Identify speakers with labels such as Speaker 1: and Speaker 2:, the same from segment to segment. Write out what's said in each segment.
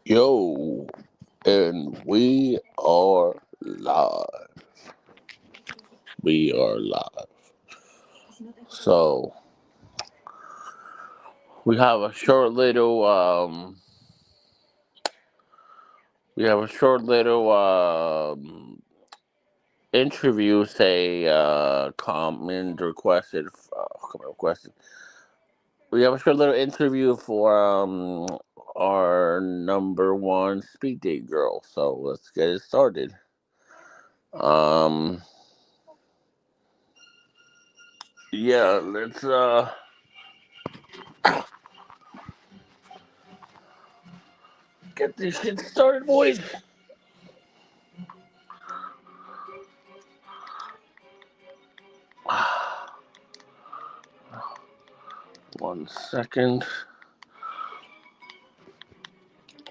Speaker 1: Yo, and we are live. We are live. So we have a short little we have a short little interview. Say comment requested. Comment requested. We have a short little interview for our number one speed date girl. So let's get it started. Um, yeah, let's get this shit started, boys. One second.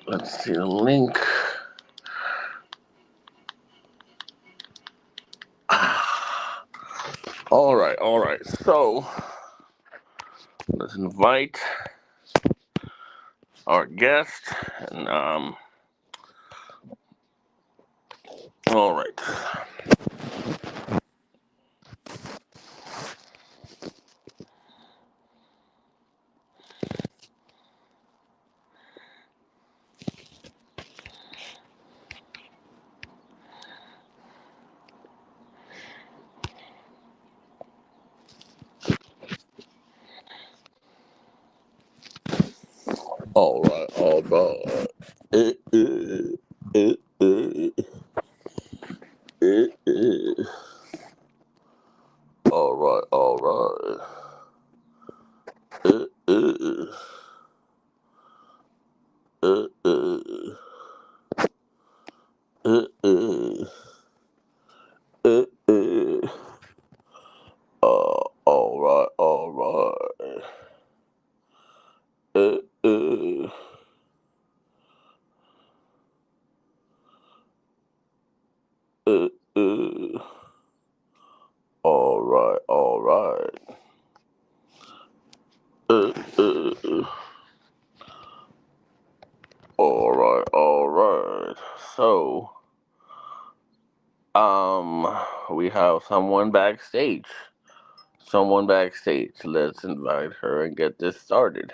Speaker 1: Let's see the link. All right, all right. So let's invite our guest, and all right, all right, all right. Eh, eh, eh, eh, eh. All right, all right. Eh, eh, eh, eh, eh, eh, eh, eh. All right, all right. Eh, eh, eh, eh. All right, all right. Uh, uh, all right, all right. So, we have someone backstage. Someone backstage. Let's invite her and get this started.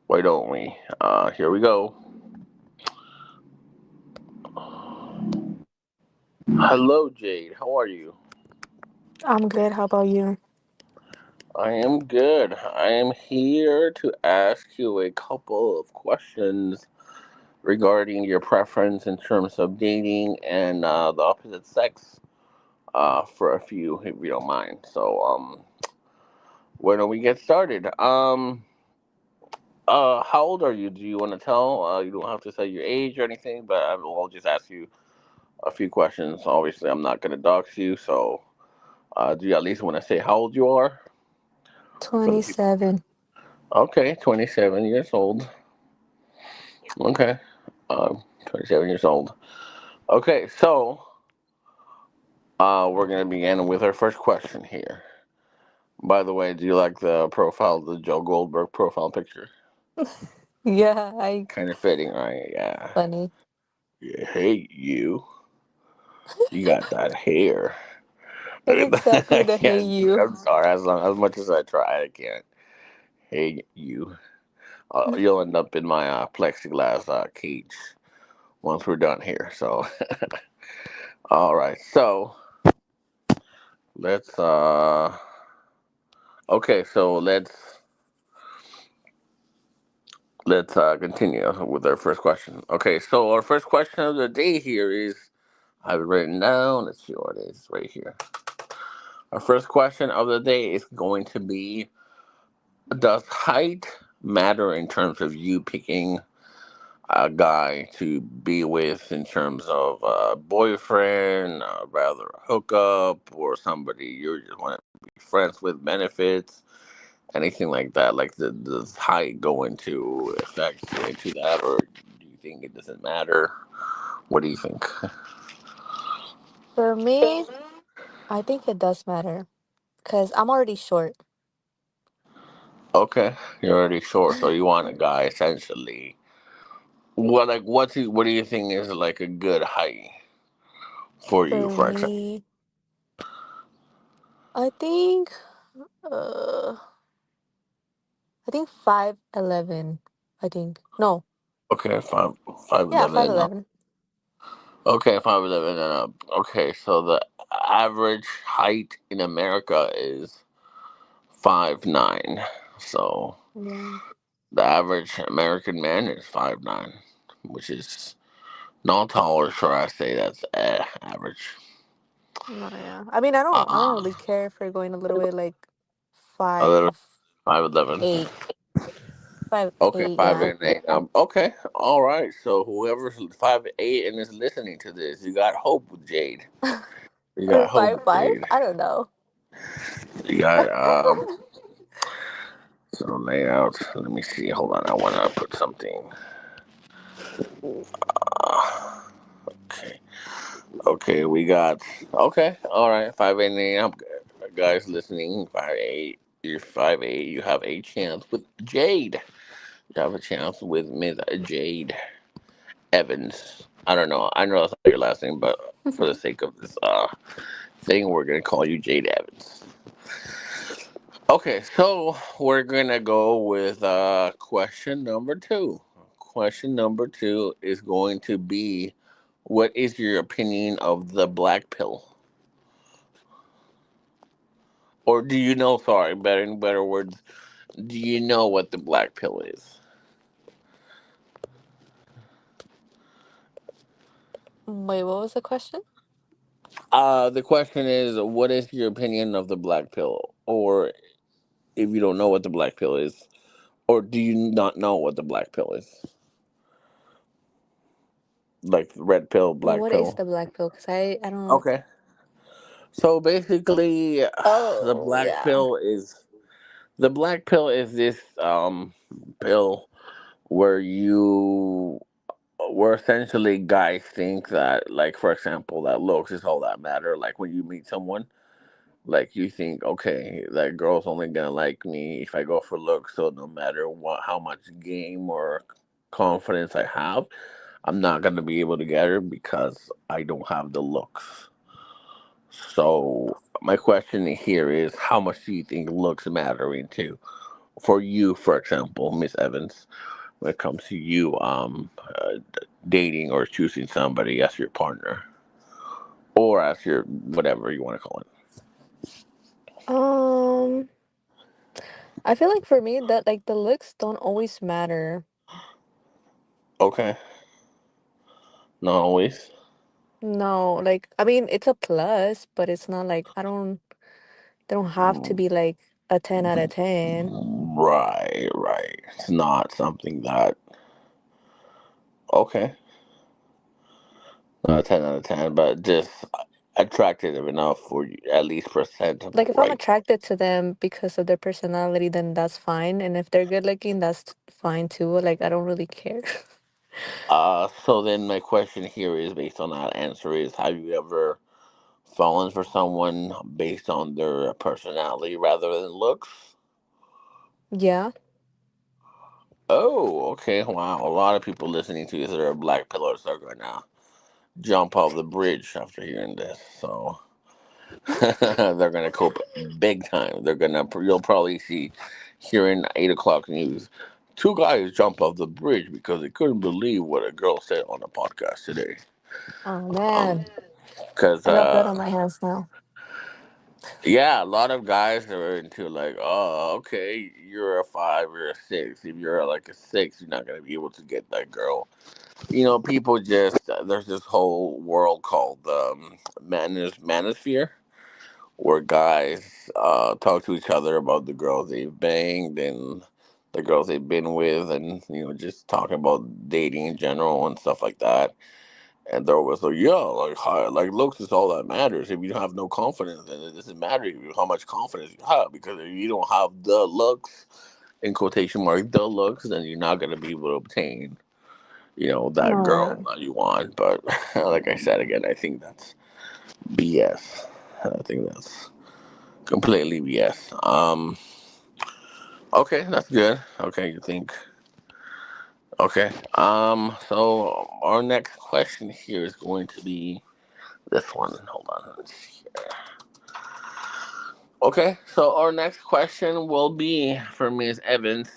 Speaker 1: Why don't we? Here we go. Hello, Jade. How are you?
Speaker 2: I'm good. How about you?
Speaker 1: I am good. I am here to ask you a couple of questions regarding your preference in terms of dating and the opposite sex. For a few, if you don't mind. So, why don't we get started? How old are you? Do you want to tell? You don't have to say your age or anything, but I'll just ask you a few questions. Obviously, I'm not going to dox you, so do you at least want to say how old you are for the people?
Speaker 2: 27.
Speaker 1: Okay, 27 years old. Okay, 27 years old. Okay, so we're going to begin with our first question here. By the way, do you like the Joe Goldberg profile picture?
Speaker 2: Yeah, I
Speaker 1: Kind of fitting, right? Yeah.
Speaker 2: funny.
Speaker 1: Yeah, hey, you got that hair.
Speaker 2: That's exactly
Speaker 1: I
Speaker 2: the hey
Speaker 1: can't.
Speaker 2: you.
Speaker 1: I'm sorry. As much as I try, I can't. Hey, you. You'll end up in my plexiglass cage once we're done here. So, all right. So let's. Okay. So let's continue with our first question. Okay. So our first question of the day here is. I have it written down. Let's see what it is right here. Our first question of the day is going to be: does height matter in terms of you picking a guy to be with in terms of a boyfriend, rather a hookup, or somebody you just want to be friends with, benefits, anything like that? Like, does height go into effect into that, or do you think it doesn't matter? What do you think?
Speaker 2: For me, I think it does matter because I'm already short.
Speaker 1: Okay, you're already short, so you want a guy essentially what do you think is like a good height for you,
Speaker 2: For
Speaker 1: for example?
Speaker 2: me, I think uh I think 5'11". I think. No.
Speaker 1: Okay, five
Speaker 2: Yeah,
Speaker 1: eleven
Speaker 2: five
Speaker 1: and up.
Speaker 2: eleven.
Speaker 1: Okay, 5'11" and up. Okay, so the average height in America is 5'9". So
Speaker 2: Yeah.
Speaker 1: the average American man is 5'9", which is not tall, or should I say that's average.
Speaker 2: No, yeah. I mean, I don't
Speaker 1: Uh,
Speaker 2: really care for going a little bit like
Speaker 1: a little
Speaker 2: five
Speaker 1: 5'11".
Speaker 2: eight, five
Speaker 1: Okay,
Speaker 2: eight.
Speaker 1: five
Speaker 2: Yeah.
Speaker 1: and eight. Okay, all right. So whoever's 5'8" and is listening to this, you got hope with Jade. You
Speaker 2: Or
Speaker 1: got hope
Speaker 2: five
Speaker 1: with
Speaker 2: five.
Speaker 1: Jade.
Speaker 2: I don't know.
Speaker 1: You got so layout. Let me see. Hold on. I want to put something. Uh, okay. Okay. We got. Okay. All right. 5'8". Guys listening. 5'8". You're 5'8". You have a chance with Jade. You have a chance with Miss Jade Evans. I don't know. I know that's not your last name, but for the sake of this thing, we're gonna call you Jade Evans. Okay, so we're gonna go with question number two. Question number two is going to be, what is your opinion of the black pill? Or do you know? Sorry, better in better words, do you know what the black pill is?
Speaker 2: Wait, what was the question?
Speaker 1: The question is, what is your opinion of the black pill? Or if you don't know what the black pill is, or do you not know what the black pill is? Like red pill, black
Speaker 2: What is
Speaker 1: pill.
Speaker 2: the black pill? Cause I don't.
Speaker 1: Okay. So basically, the
Speaker 2: Oh
Speaker 1: black
Speaker 2: yeah.
Speaker 1: pill is this pill where where essentially guys think that, like, for example, that looks is all that matter. Like when you meet someone, like you think, okay, that girl's only gonna like me if I go for looks. So no matter what, how much game or confidence I have, I'm not gonna be able to get her because I don't have the looks. So my question here is, how much do you think looks matter into for you, for example, Miss Evans, when it comes to you dating or choosing somebody as your partner or as your whatever you want to call it?
Speaker 2: Um, I feel like for me that like the looks don't always matter.
Speaker 1: Okay, not always.
Speaker 2: No, like I mean it's a plus, but it's not like they don't have to be like a 10 out of 10.
Speaker 1: Right, right. It's not something that, okay, not a 10 out of 10, but just attractive enough for you, at least
Speaker 2: Like
Speaker 1: presentable,
Speaker 2: if I'm
Speaker 1: right?
Speaker 2: attracted to them because of their personality, then that's fine. And if they're good looking, that's fine too. Like I don't really care.
Speaker 1: So then my question here is based on that answer is, have you ever fallen for someone based on their personality rather than looks?
Speaker 2: Yeah.
Speaker 1: Oh, okay. Wow. A lot of people listening to this are black pillars are going to jump off the bridge after hearing this. So they're going to cope big time. You'll probably see here in 8 o'clock news, two guys jump off the bridge because they couldn't believe what a girl said on a podcast today.
Speaker 2: Oh
Speaker 1: Um,
Speaker 2: man,
Speaker 1: because
Speaker 2: I got blood on my hands now.
Speaker 1: yeah, a lot of guys are into like, oh, okay, you're a five, you're a six. If you're like a six, you're not gonna be able to get that girl. People just there's this whole world called manosphere, where guys talk to each other about the girls they've banged and the girls they've been with, and just talking about dating in general and stuff like that. And they're always like, yeah, like like looks is all that matters. If you have no confidence, then it doesn't matter how much confidence you have, because if you don't have the looks, in quotation mark, the looks, then you're not gonna be able to obtain, that
Speaker 2: Oh yeah.
Speaker 1: girl that you want. But like I said again, I think that's BS. I think that's completely BS. Okay, that's good. Okay, you think Okay. So our next question here is going to be this one. Hold on. Let's see here. Okay. So our next question will be for Ms. Evans.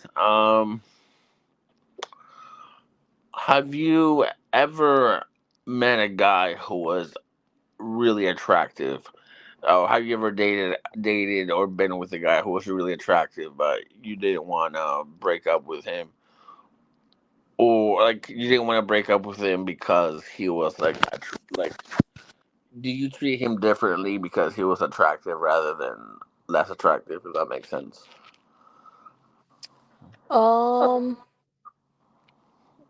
Speaker 1: Have you ever met a guy who was really attractive? Have you ever dated or been with a guy who was really attractive, but you didn't want to break up with him, or like you didn't want to break up with him because he was like, do you treat him differently because he was attractive rather than less attractive? If that makes sense.
Speaker 2: Um,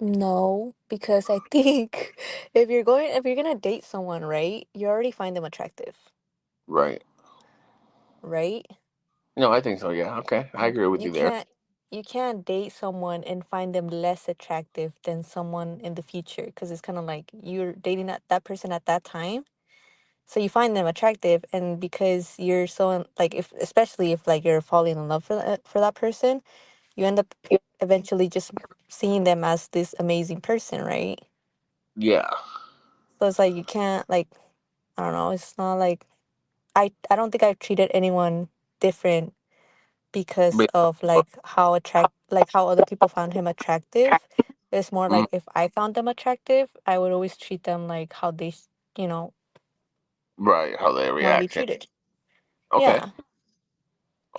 Speaker 2: no, because I think if you're gonna date someone, right, you already find them attractive,
Speaker 1: Right.
Speaker 2: right?
Speaker 1: No, I think so. Yeah. Okay, I agree with
Speaker 2: You
Speaker 1: you there.
Speaker 2: you can't date someone and find them less attractive than someone in the future, because it's kind of like you're dating that person at that time. So you find them attractive, and because you're so like, if especially if like you're falling in love for that person, you end up eventually just seeing them as this amazing person, right?
Speaker 1: Yeah.
Speaker 2: So it's like you can't like, I don't know, it's not like I don't think I've treated anyone different because
Speaker 1: But,
Speaker 2: of like how other people found him attractive. It's more
Speaker 1: mm,
Speaker 2: like if I found them attractive, I would always treat them like how you know,
Speaker 1: right. How they
Speaker 2: want to be
Speaker 1: react.
Speaker 2: treated.
Speaker 1: Okay.
Speaker 2: Yeah.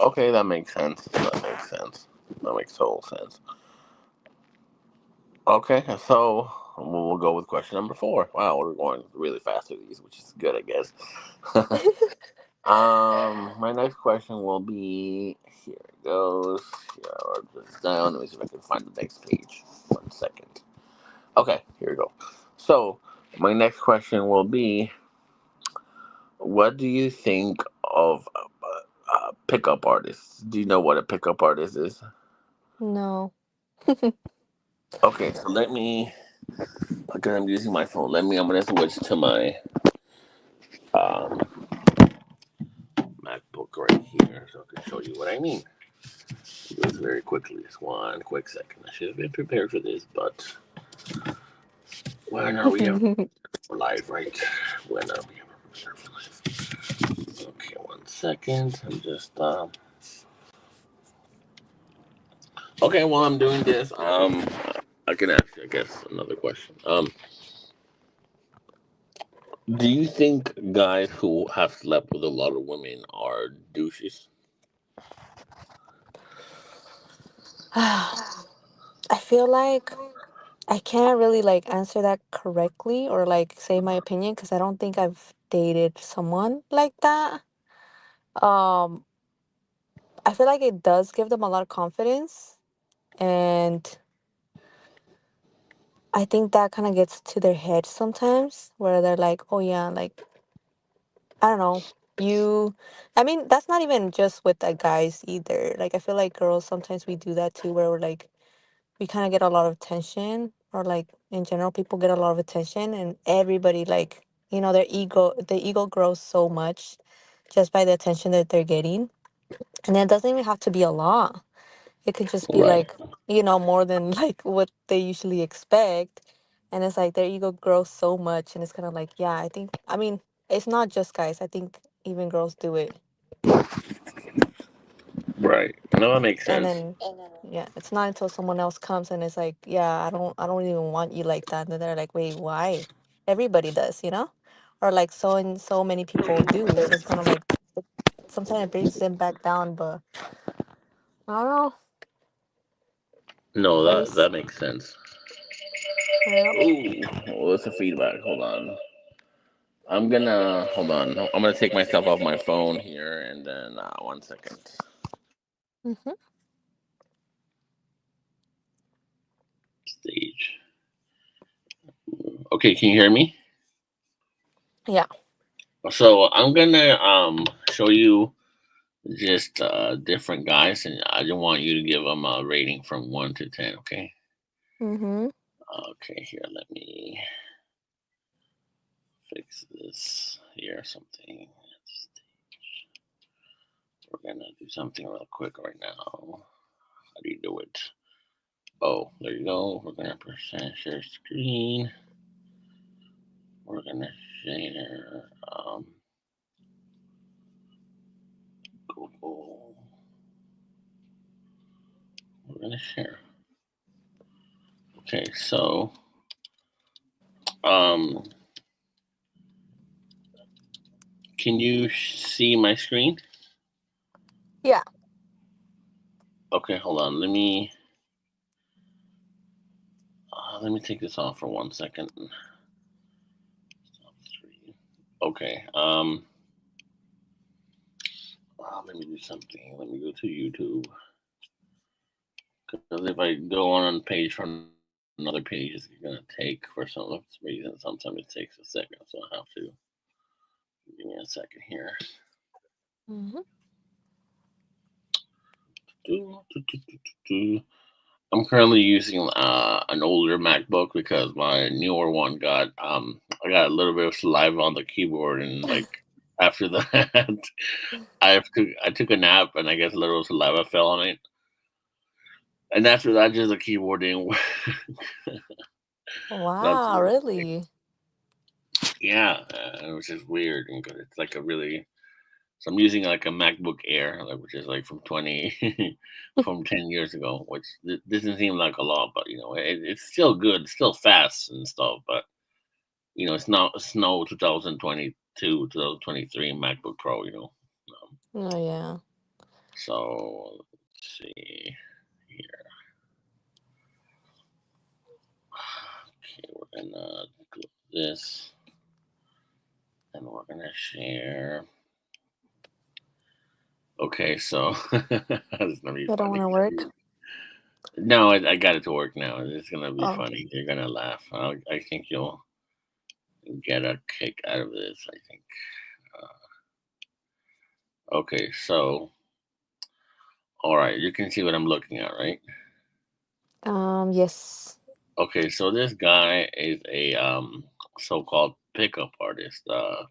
Speaker 1: Okay, that makes sense. That makes sense. That makes total sense. Okay, so we'll go with question number four. Wow, we're going really fast with these, which is good, I guess. My next question will be here. It goes. Here, I'll write this down. Let me see if I can find the next page. 1 second. Okay, here we go. So, my next question will be: what do you think of pickup artists? Do you know what a pickup artist is?
Speaker 2: No.
Speaker 1: Okay, so let me. Because I'm using my phone. I'm gonna switch to my um, MacBook right here, so I can show you what I mean. Do this very quickly. Just 1 quick second. I should have been prepared for this, but when are we ever for live, right? When are we ever prepared for live? Okay, 1 second. I'm just okay. While I'm doing this, I can ask you, I guess, another question. Do you think guys who have slept with a lot of women are douches?
Speaker 2: I feel like I can't really like answer that correctly or like say my opinion because I don't think I've dated someone like that. Um, I feel like it does give them a lot of confidence, and I think that kind of gets to their head sometimes where they're like, "Oh yeah, like I don't know, you." I mean, that's not even just with the guys either. Like I feel like girls sometimes we do that too, where we're like we kind of get a lot of attention, or like in general people get a lot of attention, and everybody like, the ego grows so much just by the attention that they're getting, and it doesn't even have to be a lot. It could just be
Speaker 1: Right,
Speaker 2: like, more than like what they usually expect, and it's like their ego grows so much, and it's kind of like, yeah, I mean, it's not just guys, I think even girls do it.
Speaker 1: right. No, that makes
Speaker 2: And
Speaker 1: sense.
Speaker 2: then, yeah, it's not until someone else comes and it's like, yeah, I don't even want you like that. And then they're like, wait, why? Everybody does, or like so and so many people do. So it's kind of like sometimes it brings them back down, but I don't know.
Speaker 1: No,
Speaker 2: At
Speaker 1: that
Speaker 2: least,
Speaker 1: makes sense.
Speaker 2: yeah.
Speaker 1: Ooh, what's the feedback? Hold on. I'm gonna hold on. I'm gonna take myself off my phone here, and then 1 second.
Speaker 2: Hmm.
Speaker 1: Stage. Okay, can you hear me?
Speaker 2: Yeah.
Speaker 1: So I'm gonna show you just different guys, and I just want you to give them a rating from 1 to 10. Okay.
Speaker 2: Mm-hmm.
Speaker 1: Okay. Here, let me fix this here. Something. We're gonna do something real quick right now. How do you do it? Oh, there you go. We're gonna percent share screen. We're gonna share. Google. We're gonna share. Okay, so um, can you see my screen?
Speaker 2: Yeah.
Speaker 1: Okay, hold on. Let me take this off for 1 second. Okay. Let me do something. Let me go to YouTube. Because if I go on a page from another page, it's gonna take for some reason. Sometimes it takes a second, so I have to give me a second here.
Speaker 2: Hmm.
Speaker 1: I'm currently using an older MacBook because my newer one got I got a little bit of saliva on the keyboard, and like after that I took a nap, and I guess a little saliva fell on it, and after that just the keyboard didn't work. That's
Speaker 2: Wow, really?
Speaker 1: yeah, it was just weird because it's like a really so I'm using like a MacBook Air, like which is like from 20 from 10 years ago, which doesn't seem like a lot, but it's still good, it's still fast and stuff, but it's no 2022, 2023 MacBook Pro,
Speaker 2: Oh, yeah.
Speaker 1: So let's see here. Okay, we're gonna do this, and we're gonna share. Okay, so it's gonna be
Speaker 2: You don't want
Speaker 1: funny.
Speaker 2: to work?
Speaker 1: No, I got it to work now. It's gonna be
Speaker 2: Oh,
Speaker 1: funny. You're gonna laugh. I think you'll get a kick out of this. I think. Okay, so all right, you can see what I'm looking at, right?
Speaker 2: yes.
Speaker 1: Okay, so this guy is a so-called pickup artist.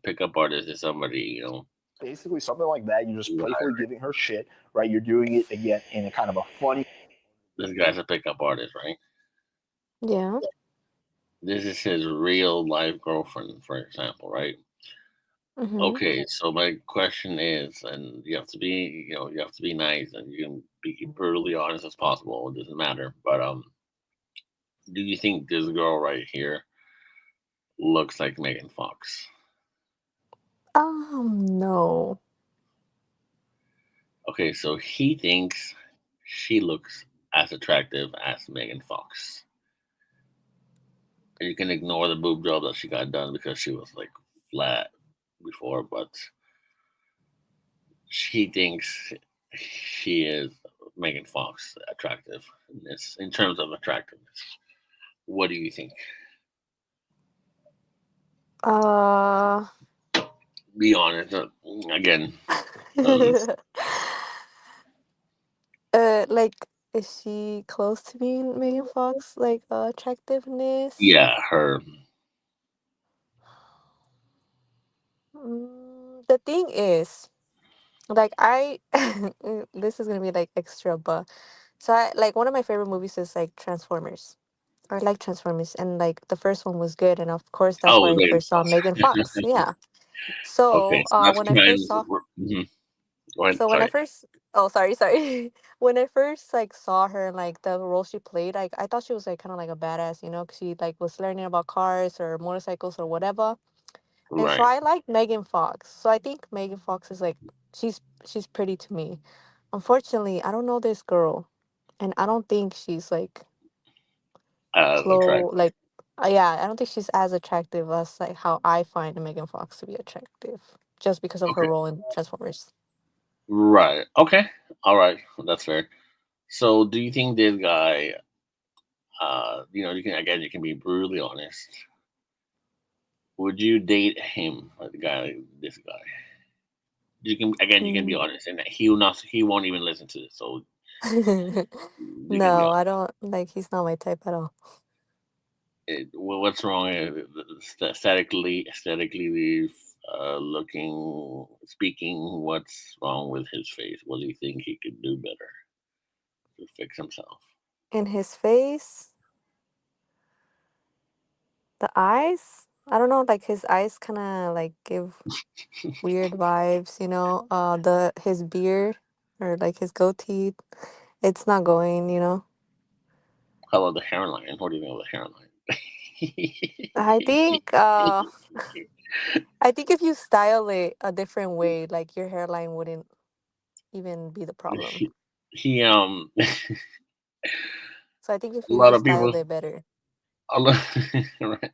Speaker 1: Pickup artist is somebody this guy's a pickup artist, right?
Speaker 2: Yeah.
Speaker 1: This is his real life girlfriend, for example, right?
Speaker 2: Mm-hmm.
Speaker 1: Okay, so my question is, and you have to be nice, and you can be brutally honest as possible. It doesn't matter, but do you think this girl right here looks like Megan Fox?
Speaker 2: No.
Speaker 1: Okay, so he thinks she looks as attractive as Megan Fox. And you can ignore the boob job that she got done because she was like flat before, but she thinks she is Megan Fox attractive in terms of attractiveness. What do you think?
Speaker 2: Uh,
Speaker 1: Be honest. Again, uh,
Speaker 2: like, is she close to me, Megan Fox? Like, attractiveness?
Speaker 1: yeah, her.
Speaker 2: The thing is, like, this is gonna be like extra, but so I like one of my favorite movies is like Transformers. I like Transformers, and like the first one was good, and of course that's
Speaker 1: Oh,
Speaker 2: where I
Speaker 1: Megan
Speaker 2: first saw
Speaker 1: Fox.
Speaker 2: Megan Fox. Yeah.
Speaker 1: Okay,
Speaker 2: So,
Speaker 1: so that's
Speaker 2: when I
Speaker 1: kind
Speaker 2: first saw
Speaker 1: mhm. Go ahead.
Speaker 2: So when I
Speaker 1: Sorry.
Speaker 2: first, oh, sorry. When I first like saw her and like the role she played, like I thought she was like kind of like a badass, 'cause she like was learning about cars or motorcycles or whatever. And so
Speaker 1: Right.
Speaker 2: I like Megan Fox. So I think Megan Fox is like she's pretty to me. Unfortunately, I don't know this girl, and I don't think she's like
Speaker 1: As
Speaker 2: close.
Speaker 1: attractive.
Speaker 2: Like, yeah, I don't think she's as attractive as like how I find Megan Fox to be attractive, just because of her
Speaker 1: Okay.
Speaker 2: role in Transformers.
Speaker 1: Right. Okay. All right. That's fair. So, do you think this guy, you can be brutally honest. Would you date him, like the guy, this guy? You can be honest, and he won't even listen to this, so you can be
Speaker 2: No, I
Speaker 1: honest.
Speaker 2: don't like he's not my type at all.
Speaker 1: What's wrong? Aesthetically, speaking, what's wrong with his face? What do you think he could do better to fix himself?
Speaker 2: In his face, the eyes. I don't know, like his eyes kind of like give weird vibes. The his beard or like his goatee. It's not going.
Speaker 1: How about the hairline? What do you think of the hairline?
Speaker 2: I think. I think if you style it a different way, like your hairline wouldn't even be the problem.
Speaker 1: he
Speaker 2: So I think if
Speaker 1: a
Speaker 2: you
Speaker 1: lot
Speaker 2: just
Speaker 1: of
Speaker 2: styled
Speaker 1: people
Speaker 2: it better.
Speaker 1: a lot, right.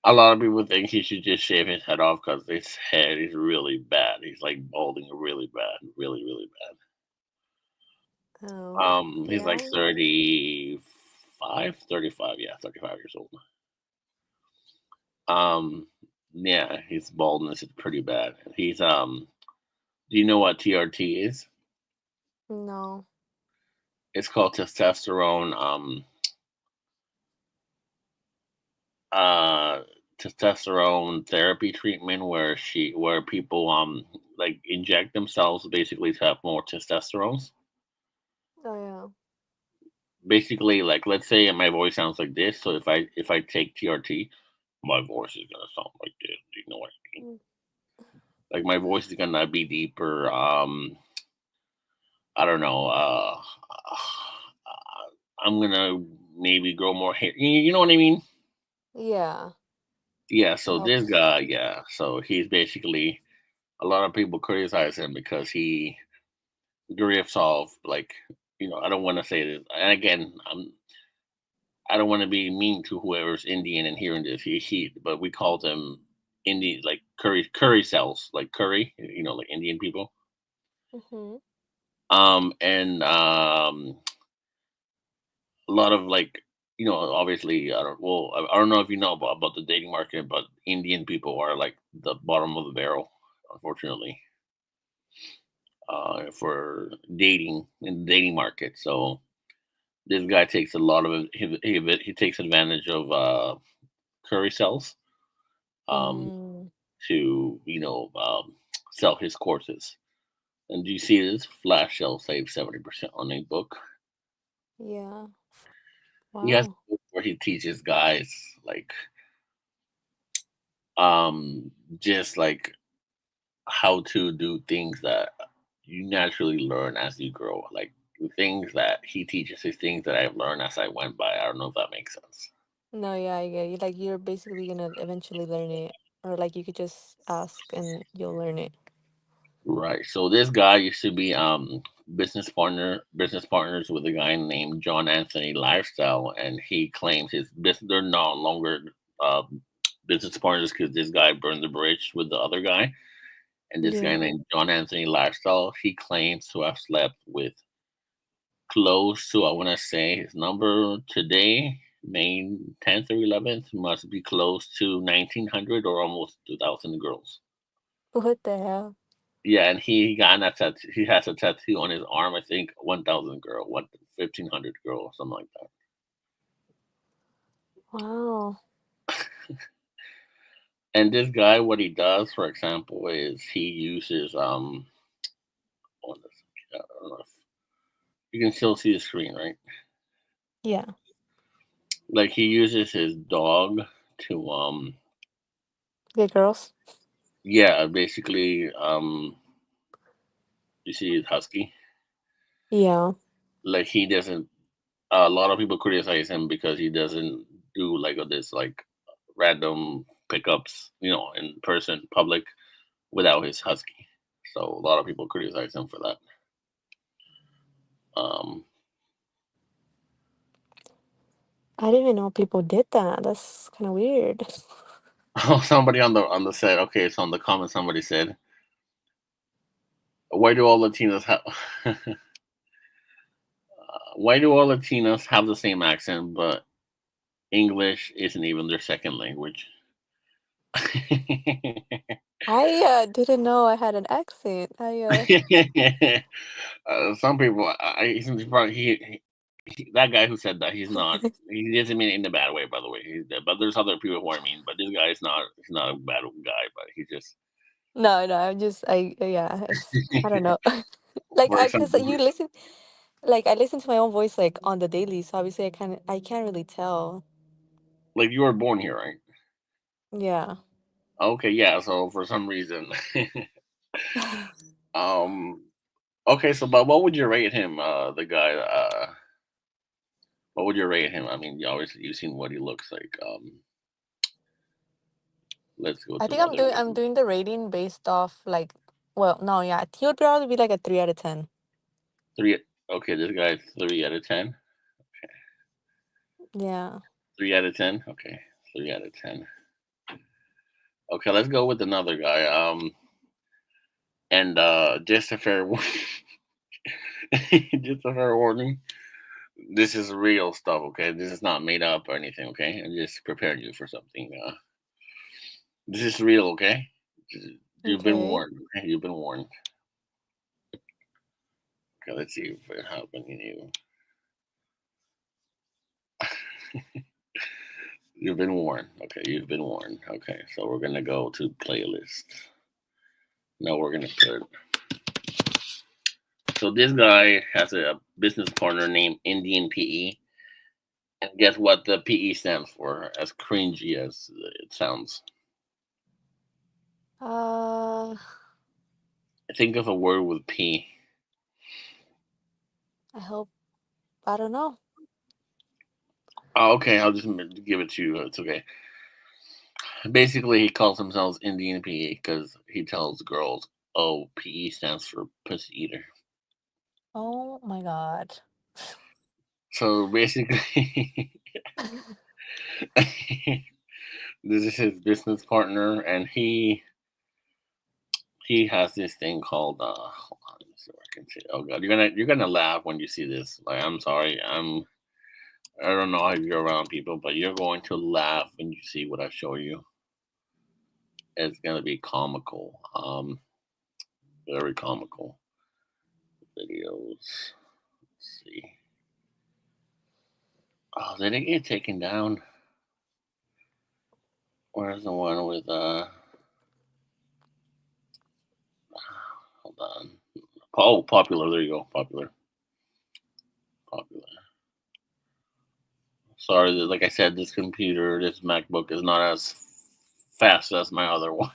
Speaker 1: A lot of people think he should just shave his head off because his head is really bad. He's like balding really bad, really really bad.
Speaker 2: Oh,
Speaker 1: He's like
Speaker 2: yeah.
Speaker 1: 35, 35. Yeah, 35 years old. Um, yeah, his baldness is pretty bad. Do you know what TRT is?
Speaker 2: No.
Speaker 1: It's called uh testosterone therapy treatment where people like inject themselves basically to have more testosterone.
Speaker 2: Oh, yeah.
Speaker 1: Basically, like let's say my voice sounds like this, so if I take TRT, my voice is gonna sound like this. Do you know what I mean?
Speaker 2: Mm.
Speaker 1: Like my voice is gonna be deeper. I don't know. I'm gonna maybe grow more hair. You know what I mean?
Speaker 2: Yeah.
Speaker 1: Yeah.
Speaker 2: It
Speaker 1: So this
Speaker 2: helps.
Speaker 1: guy, yeah. So he's basically a lot of people criticize him because he drifts off. Like I don't want to say this, and again, I don't want to be mean to whoever's Indian and hearing this. But we call them Indian, like curry cells, like curry. Like Indian people.
Speaker 2: Mm-hmm.
Speaker 1: And a lot of like obviously I don't know if you know about the dating market, but Indian people are like the bottom of the barrel, unfortunately, for dating in the dating market. So this guy takes a lot of it. He takes advantage of curry cells um,
Speaker 2: Mm,
Speaker 1: to sell his courses. And do you see this flash sale save 70% on a book?
Speaker 2: yeah.
Speaker 1: He has a
Speaker 2: Wow.
Speaker 1: book where he teaches guys like um just like how to do things that you naturally learn as you grow. Like the things that he teaches is things that I've learned as I went by. I don't know if that makes sense.
Speaker 2: No, yeah, I get you. Like you're basically gonna eventually learn it, or like you could just ask and you'll learn it.
Speaker 1: Right. So this guy used to be business partners with a guy named John Anthony Lifestyle, and he claims his business they're no longer uh, business partners because this guy burned the bridge with the other guy, and this guy
Speaker 2: Yeah.
Speaker 1: named John Anthony Lifestyle he claims to have slept with close to I want to say his number today. May 10th or 11th must be close to 1900 or almost 2000 girls.
Speaker 2: What the hell?
Speaker 1: Yeah, and he got that tattoo. He has a tattoo on his arm. I think 1,000 girl, 1,500 girl, something like that.
Speaker 2: Wow.
Speaker 1: And this guy, what he does, for example, is he uses on this. I don't know if you can still see the screen, right?
Speaker 2: Yeah.
Speaker 1: Like he uses his dog to
Speaker 2: Good girls.
Speaker 1: yeah, basically you see his husky.
Speaker 2: Yeah.
Speaker 1: Like he doesn't. A lot of people criticize him because he doesn't do like this like random pickups, in person, public without his husky. So a lot of people criticize him for that. Um,
Speaker 2: I didn't even know people did that. That's kind of weird.
Speaker 1: somebody on the set, okay, so on the comment, somebody said, "Why do all Latinos have? Why do all Latinos have the same accent, but English isn't even their second language?"
Speaker 2: I didn't know I had an accent.
Speaker 1: Some people, he's probably that guy who said that he's not. He doesn't mean it in a bad way, by the way. But there's other people who are mean. But this guy is not. He's not a bad guy, but he just
Speaker 2: No, no, I'm just I yeah, I don't know. Like
Speaker 1: for
Speaker 2: I
Speaker 1: some.
Speaker 2: cuz you listen Like I listen to my own voice like on the daily, so obviously I can't really tell.
Speaker 1: Like you were born here, right?
Speaker 2: Yeah.
Speaker 1: Okay, yeah. So for some reason, um, okay. So, but what would you rate him? The guy. What would you rate him? I mean, you obviously you've seen what he looks like. Let's go
Speaker 2: I
Speaker 1: to
Speaker 2: think I'm
Speaker 1: another
Speaker 2: doing I'm
Speaker 1: rating.
Speaker 2: doing the rating based off like, well, no, yeah, he would probably be like a 3 out of 10.
Speaker 1: Three. Okay, this guy's 3 out of 10.
Speaker 2: Yeah.
Speaker 1: 3 out of 10. Okay, 3 out of 10. Okay, let's go with another guy. And just a fair, just a fair warning. This is real stuff. Okay, this is not made up or anything. Okay, I'm just preparing you for something. This is real. Okay, you've been
Speaker 2: Okay.
Speaker 1: warned. Okay, you've been warned. Okay, let's see if it happened to you. You've been warned. Okay, you've been warned. Okay, so we're gonna go to playlist. Now we're gonna put. So this guy has a business partner named Indian PE, and guess what the PE stands for? As cringy as it sounds,
Speaker 2: Uh,
Speaker 1: think of a word with P.
Speaker 2: I hope I don't know.
Speaker 1: Oh, okay, I'll just give it to you. It's okay. Basically, he calls himself Indian PE because he tells girls, "Oh, PE stands for pussy eater."
Speaker 2: Oh my God.
Speaker 1: So basically, this is his business partner, and he has this thing called hold on, let me see what I can say. Oh god, you're gonna laugh when you see this. Like I'm sorry, I don't know if you're around people, but you're going to laugh when you see what I show you. It's gonna be comical. Very comical videos. Let's see. Oh, did it get taken down? Where's the one with hold on. Oh, popular. There you go. Popular. Popular. Sorry, like I said, this computer, this MacBook is not as fast as my other one.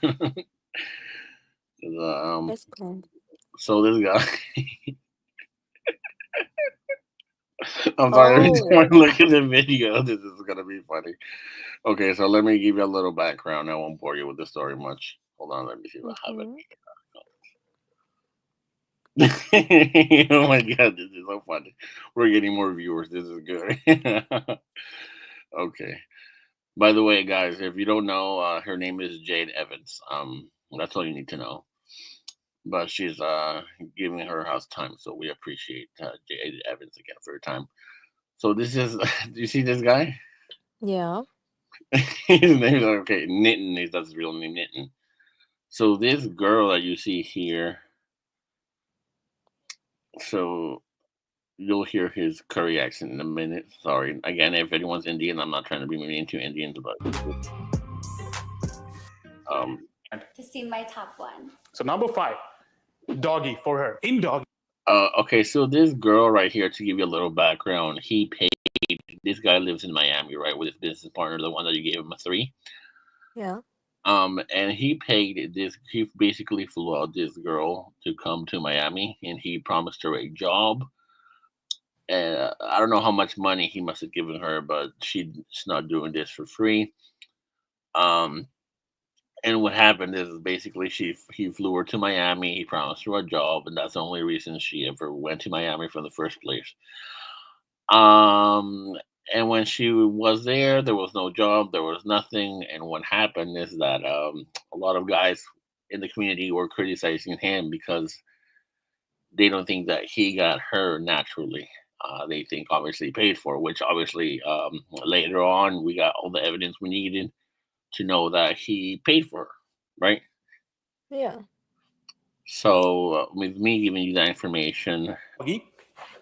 Speaker 1: um,
Speaker 2: It's cool.
Speaker 1: so this guy, I'm sorry, every time I
Speaker 2: Oh.
Speaker 1: look at the video, this is gonna be funny. Okay, so let me give you a little background. I won't bore you with the story much. Hold on, let me see if I have
Speaker 2: Mm-hmm.
Speaker 1: it. Oh my god, this is so funny. We're getting more viewers. This is good. Okay. By the way, guys, if you don't know, her name is Jade Evans. That's all you need to know. But she's giving her house time, so we appreciate Jade Evans again for her time. So this is, do you see this guy?
Speaker 2: Yeah.
Speaker 1: His name is okay, Nitten. That's his real name, Nitten. So this girl that you see here, so you'll hear his curry accent in a minute. Sorry, again, if anyone's Indian, I'm not trying to be mean to Indians, but um,
Speaker 3: to see my top one.
Speaker 4: So number 5, doggy for her. In doggy.
Speaker 1: okay, so this girl right here, to give you a little background, he paid. This guy lives in Miami, right, with his business partner, the one that you gave him a 3.
Speaker 2: Yeah.
Speaker 1: And he paid this. He basically flew out this girl to come to Miami, and he promised her a job. And I don't know how much money he must have given her, but she's not doing this for free. Um, and what happened is basically he flew her to Miami. He promised her a job, and that's the only reason she ever went to Miami from the first place. Um, and when she was there was no job, there was nothing. And what happened is that a lot of guys in the community were criticizing him because they don't think that he got her naturally. They think obviously paid for, which obviously later on we got all the evidence we needed to know that he paid for her, right?
Speaker 2: Yeah.
Speaker 1: So with me giving you that information,
Speaker 4: Doggy.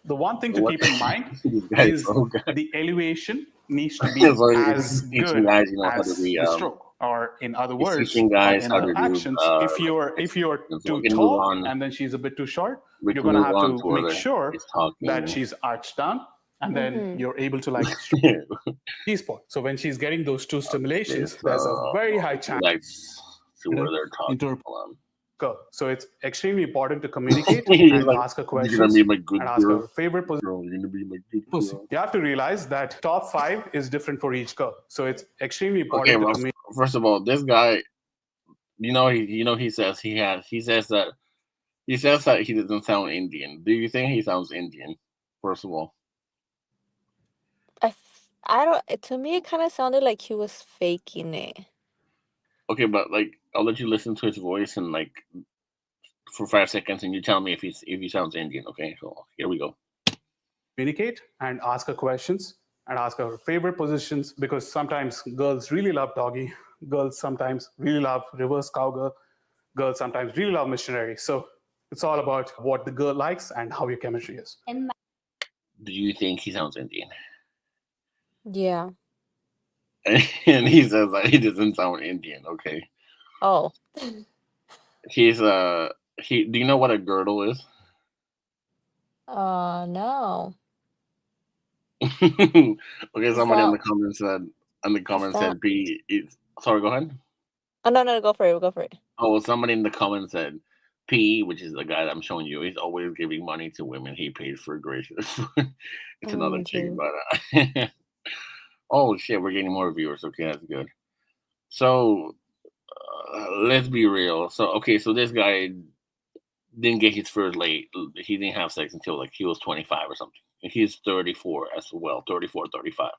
Speaker 4: The one thing to
Speaker 1: what
Speaker 4: keep in mind
Speaker 1: this guy's
Speaker 4: is
Speaker 1: so good.
Speaker 4: the elevation needs to be
Speaker 1: So
Speaker 4: as
Speaker 1: teaching
Speaker 4: good
Speaker 1: guys, how to
Speaker 4: as
Speaker 1: be
Speaker 4: the stroke. or in other
Speaker 1: He's
Speaker 4: words,
Speaker 1: teaching
Speaker 4: or
Speaker 1: guys
Speaker 4: in
Speaker 1: how to
Speaker 4: other
Speaker 1: do
Speaker 4: actions, if
Speaker 1: like
Speaker 4: you're
Speaker 1: so we
Speaker 4: too
Speaker 1: can move
Speaker 4: tall
Speaker 1: on.
Speaker 4: and then she's a bit too short,
Speaker 1: We
Speaker 4: you're
Speaker 1: can
Speaker 4: gonna
Speaker 1: move
Speaker 4: have
Speaker 1: on
Speaker 4: to
Speaker 1: to
Speaker 4: make
Speaker 1: where
Speaker 4: sure
Speaker 1: he's
Speaker 4: that
Speaker 1: talking.
Speaker 4: she's arched down, and then
Speaker 2: Mm-hmm.
Speaker 4: you're able to like G-spot. So when she's getting those two
Speaker 1: Okay,
Speaker 4: stimulations, there's a
Speaker 1: so
Speaker 4: very high
Speaker 1: he
Speaker 4: chance
Speaker 1: likes to where they're
Speaker 4: into
Speaker 1: talking.
Speaker 4: her
Speaker 1: Hold on.
Speaker 4: girl. So it's extremely important to communicate
Speaker 1: He's
Speaker 4: and
Speaker 1: like,
Speaker 4: ask her
Speaker 1: "You're gonna be
Speaker 4: questions
Speaker 1: my good
Speaker 4: and ask
Speaker 1: girl.
Speaker 4: her favorite
Speaker 1: Girl, you're gonna be my good
Speaker 4: pussy.
Speaker 1: girl."
Speaker 4: You have to realize that top 5 is different for each girl. So it's extremely
Speaker 1: Okay,
Speaker 4: important to
Speaker 1: well,
Speaker 4: communicate.
Speaker 1: first of all, this guy, he says he says that he doesn't sound Indian. Do you think he sounds Indian? First of all,
Speaker 2: I don't. To me, it kind of sounded like he was faking it.
Speaker 1: okay, but like I'll let you listen to his voice and like for 5 seconds, and you tell me if he sounds Indian. Okay, so here we go.
Speaker 4: Communicate and ask her questions and ask her favorite positions, because sometimes girls really love doggy, girls sometimes really love reverse cowgirl, girls sometimes really love missionary. So it's all about what the girl likes and how your chemistry is.
Speaker 1: Do you think he sounds Indian?
Speaker 2: Yeah.
Speaker 1: And he says that he doesn't sound Indian. Okay,
Speaker 2: Oh.
Speaker 1: he's he. Do you know what a girdle is?
Speaker 2: No.
Speaker 1: Okay,
Speaker 2: Is
Speaker 1: somebody in
Speaker 2: that
Speaker 1: the comments said
Speaker 2: is that?
Speaker 1: B. Sorry, go ahead.
Speaker 2: Oh no, no, go for it. Go for it.
Speaker 1: Oh, well, somebody in the comments said P, which is the guy that I'm showing you. He's always giving money to women he pays for gracious. It's another chick,
Speaker 2: OMG.
Speaker 1: but oh shit, we're getting more viewers. Okay, that's good. So let's be real. So okay, so this guy didn't get his first late. He didn't have sex until like he was 25 or something. And he's 34 as well, 34, 35.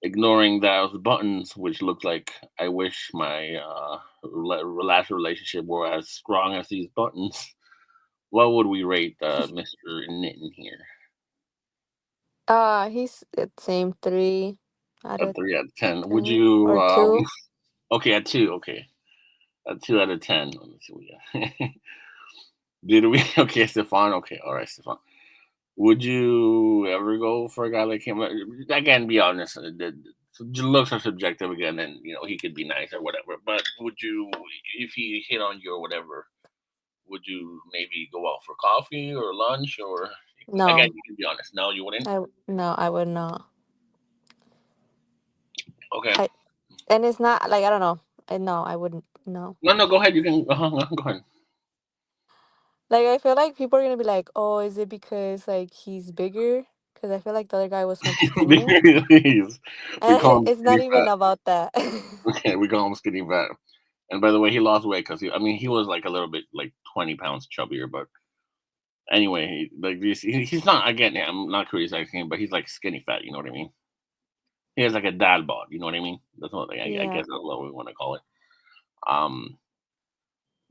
Speaker 1: Ignoring those buttons, which look like I wish my last relationship were as strong as these buttons. What would we rate Mr. Nitton here?
Speaker 2: He's at same 3 out
Speaker 1: A
Speaker 2: of
Speaker 1: 3 out of 10. Would
Speaker 2: 10
Speaker 1: you?
Speaker 2: or 2.
Speaker 1: Okay, a 2. Okay, a 2 out of 10. Let me see what we got. Did we? Okay, Stefan. Okay, all right, Stefan. Would you ever go for a guy like him? Again, be honest. The looks are subjective again, and he could be nice or whatever. But would you, if he hit on you or whatever, would you maybe go out for coffee or lunch or? Again,
Speaker 2: No.
Speaker 1: you can be honest. No, you wouldn't.
Speaker 2: No, I would not.
Speaker 1: Okay.
Speaker 2: I and it's not like I don't know. No, I wouldn't. No.
Speaker 1: No, no. Go ahead. You can. Go ahead.
Speaker 2: Like I feel like people are gonna be like, "Oh, is it because like he's bigger?" Because I feel like the other guy was much skinnier,
Speaker 1: Please. We call
Speaker 2: and
Speaker 1: him
Speaker 2: it's not
Speaker 1: skinny
Speaker 2: even
Speaker 1: fat.
Speaker 2: about that.
Speaker 1: Okay, we call him skinny fat. And by the way, he lost weight because he was like a little bit like 20 pounds chubbier, but anyway, he's not. Again, I'm not criticizing him, but he's like skinny fat. You know what I mean? He has like a dad bod. You know what I mean? That's what I
Speaker 2: Yeah.
Speaker 1: guess that's what we want to call it. Um,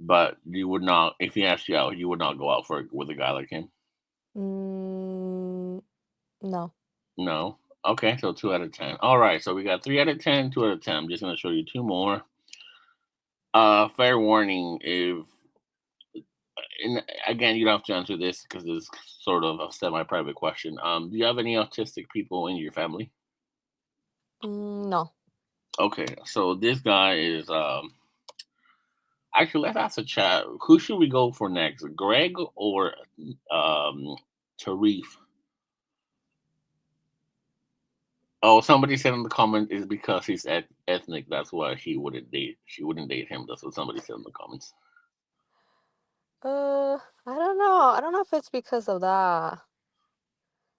Speaker 1: but you would not, if he asked you out, you would not go out with a guy like him.
Speaker 2: Mm, no.
Speaker 1: No. Okay, so 2 out of 10. All right, so we got 3 out of 10, 2 out of 10. I'm just gonna show you 2 more. Fair warning, if and again, you don't have to answer this because it's sort of a semi-private question. Do you have any autistic people in your family?
Speaker 2: No.
Speaker 1: Okay, so this guy is actually, let's ask a chat. Who should we go for next, Greg or Tarif? Oh, somebody said in the comment is because he's ethnic. That's why he wouldn't date. She wouldn't date him. That's what somebody said in the comments.
Speaker 2: I don't know. I don't know if it's because of that.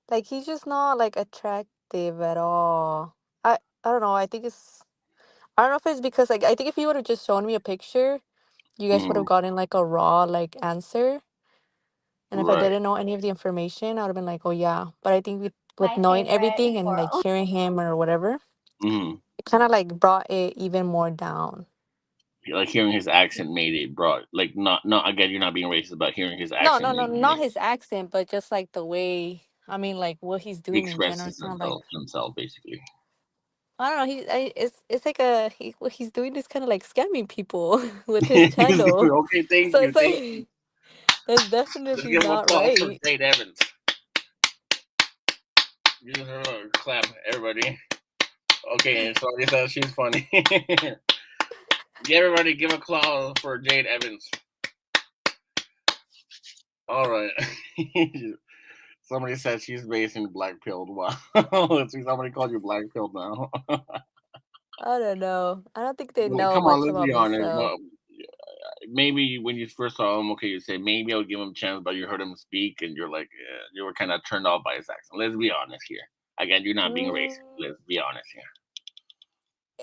Speaker 2: Like he's just not like attractive at all. I don't know. I don't know if it's because like I think if you would have just shown me a picture, you guys would have
Speaker 1: Mm,
Speaker 2: gotten like a raw like answer. And if I
Speaker 1: right.
Speaker 2: didn't know any of the information, I would have been like, oh yeah. But I think with
Speaker 3: My
Speaker 2: knowing
Speaker 3: favorite
Speaker 2: everything and like
Speaker 3: coral.
Speaker 2: hearing him or whatever,
Speaker 1: Mm.
Speaker 2: it kind of like brought it even more down.
Speaker 1: Like hearing his accent made it brought like not again. You're not being racist, but hearing his
Speaker 2: No,
Speaker 1: accent
Speaker 2: no, no,
Speaker 1: made
Speaker 2: not his accent, but just like the way. I mean, like what he's
Speaker 1: he
Speaker 2: doing in general.
Speaker 1: expresses
Speaker 2: It's kind of like
Speaker 1: himself basically.
Speaker 2: I don't know. It's like what he's doing is kind of like scamming people with his channel.
Speaker 1: Okay,
Speaker 2: So it's
Speaker 1: thank you.
Speaker 2: like that's
Speaker 1: Let's
Speaker 2: definitely
Speaker 1: give him a
Speaker 2: not
Speaker 1: applause for
Speaker 2: right.
Speaker 1: Jade Evans. Give her a clap, everybody. Okay, somebody says she's funny. Everybody give a claw for Jade Evans. All right. Somebody said she's basing black pilled. Wow. See, somebody called you black pilled now.
Speaker 2: I don't know. I don't think they
Speaker 1: Like,
Speaker 2: know
Speaker 1: come on,
Speaker 2: much
Speaker 1: let's be
Speaker 2: about
Speaker 1: honest.
Speaker 2: myself.
Speaker 1: Well, maybe when you first saw him, okay, you say maybe I'll give him a chance, but you heard him speak and you're like, you were kind of turned off by his accent. Let's be honest here. Again, you're not being racist.
Speaker 2: Mm,
Speaker 1: Let's be honest here.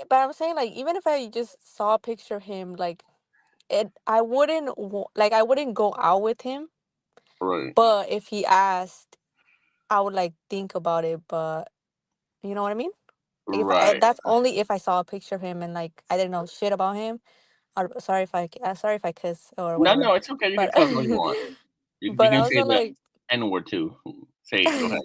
Speaker 2: but I'm saying like even if I just saw a picture of him, like I wouldn't like I wouldn't go out with him.
Speaker 1: Right.
Speaker 2: But if he asked, I would like think about it. But you know what I mean? Like if
Speaker 1: Right.
Speaker 2: that's only if I saw a picture of him and like I didn't know shit about him. Sorry if sorry if I kiss or
Speaker 1: No,
Speaker 2: whatever.
Speaker 1: no, it's okay. You can
Speaker 2: But
Speaker 1: cuss all you want. You
Speaker 2: but
Speaker 1: can say
Speaker 2: also
Speaker 1: the
Speaker 2: like
Speaker 1: N word too. Say it. Go ahead.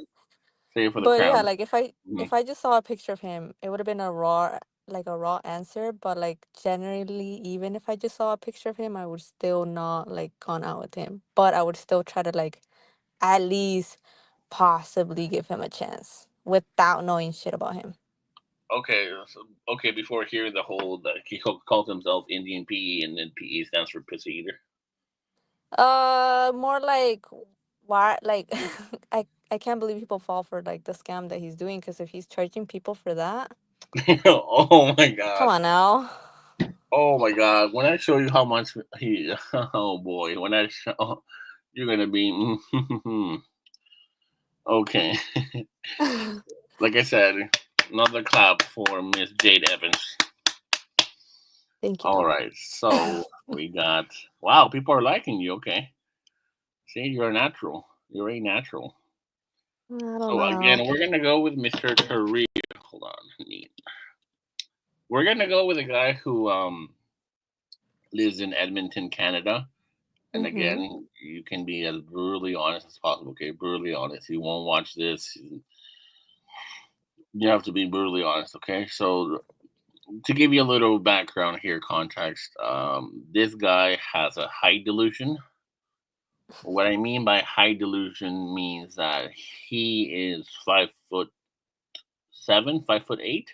Speaker 1: Say it for the
Speaker 2: but yeah,
Speaker 1: crowd.
Speaker 2: like
Speaker 1: Mhm.
Speaker 2: if I just saw a picture of him, it would have been a raw like a raw answer. But like generally, even if I just saw a picture of him, I would still not like gone out with him. But I would still try to like at least possibly give him a chance without knowing shit about him.
Speaker 1: Okay. So, okay. Before hearing the whole, he calls himself Indian PE, and then PE stands for pussy eater.
Speaker 2: More like why like I can't believe people fall for like the scam that he's doing because if he's charging people for that,
Speaker 1: Oh my
Speaker 2: come
Speaker 1: god.
Speaker 2: on now.
Speaker 1: Oh my god. When I show you how much he, oh boy. When I show, you're gonna be, okay. Like I said, another clap for Miss Jade Evans.
Speaker 2: Thank
Speaker 1: All
Speaker 2: you.
Speaker 1: right. So we got, wow, people are liking you. Okay. See, you're a natural. You're a natural.
Speaker 2: I don't
Speaker 1: So again,
Speaker 2: know.
Speaker 1: we're gonna go with Mr. Career. Hold on, neat. We're gonna go with a guy who lives in Edmonton, Canada. And
Speaker 2: Mhm.
Speaker 1: again, you can be as brutally honest as possible. Okay, brutally honest. You won't watch this. You have to be brutally honest. Okay, so to give you a little background here, context. This guy has a height delusion. What I mean by height delusion means that he is 5'7", 5'8",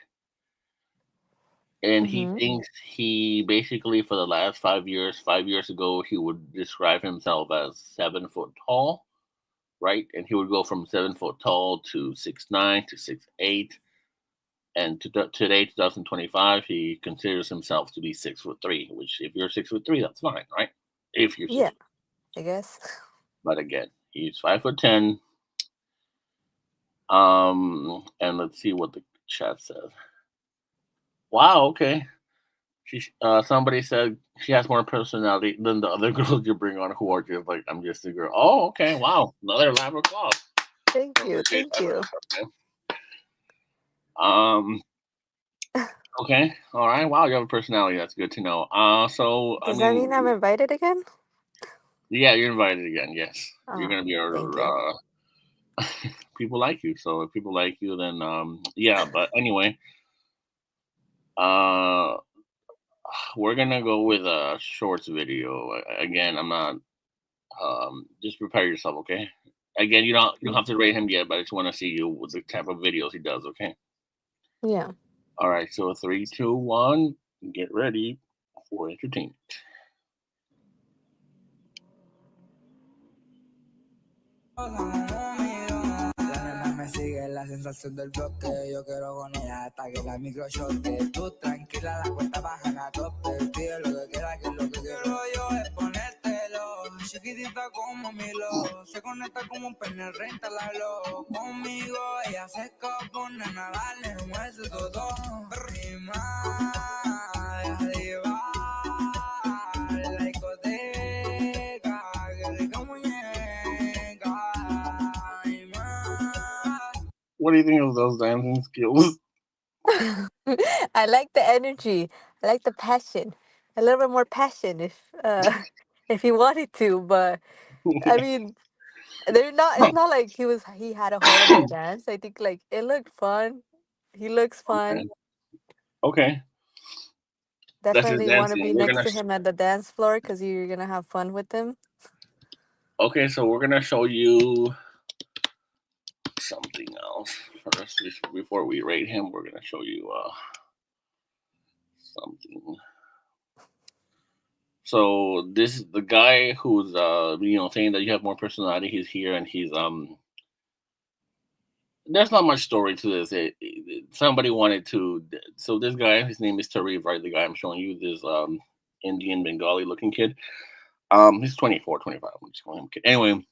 Speaker 1: and he
Speaker 2: Mhm.
Speaker 1: thinks he basically for the last 5 years, 5 years ago, he would describe himself as 7 foot tall, right? And he would go from 7 foot tall to 6'9" to 6'8", and today, 2025, he considers himself to be 6'3", which if you're 6'3", that's fine, right? If you're
Speaker 2: Yeah,
Speaker 1: 6'3",
Speaker 2: I guess.
Speaker 1: but again, he's 5'10". And let's see what the chat says. Wow, okay. Somebody said she has more personality than the other girls you bring on who are just like, I'm just a girl. Oh, okay. Wow. Another elaborate clause.
Speaker 2: Thank you. Thank you.
Speaker 1: Okay. Um, okay. All right. Wow, you have a personality. That's good to know. So I
Speaker 2: Does that
Speaker 1: mean,
Speaker 2: mean I'm invited again?
Speaker 1: yeah, you're invited again. Yes. You're
Speaker 2: Oh,
Speaker 1: gonna be
Speaker 2: thank
Speaker 1: our
Speaker 2: you.
Speaker 1: people like you. So if people like you, then yeah, but anyway, uh we're gonna go with a shorts video. Again, I'm not. Just prepare yourself, okay? Again, you don't have to rate him yet, but I just want to see you with the type of videos he does, okay?
Speaker 2: Yeah.
Speaker 1: All right, so 3, 2, 1, get ready for entertainment.
Speaker 5: La nena me sigue la sensación del bloque. Yo quiero con ella hasta que la micro choque. Tú tranquila, la cuenta baja a tope. Pide lo que quiera, que lo que quiero yo es ponértelo. Chiquitita como Milo. Se conecta como un pene, reinstalarlo. Conmigo ella se escapó, nena, dale un beso todo. Y más, arriba, la discoteca, que rica muñeca.
Speaker 1: What do you think of those dancing skills?
Speaker 2: I like the energy. I like the passion. A little bit more passion if he wanted to, but I mean, they're not it's not like he had a horrible dance. I think like it looked fun. He looks
Speaker 1: Okay,
Speaker 2: fun.
Speaker 1: okay, that's his
Speaker 2: Definitely want to
Speaker 1: dancing.
Speaker 2: be next to him at the dance floor because you're gonna have fun with him.
Speaker 1: Okay, so we're gonna show you something else first, before we rate him, we're gonna show you something. So this is the guy who's saying that you have more personality. He's here and he's There's not much story to this. Somebody wanted to. So this guy, his name is Tarif, right? The guy I'm showing you, this Indian Bengali looking kid. He's 24, 25. I'm just calling him kid. Anyway,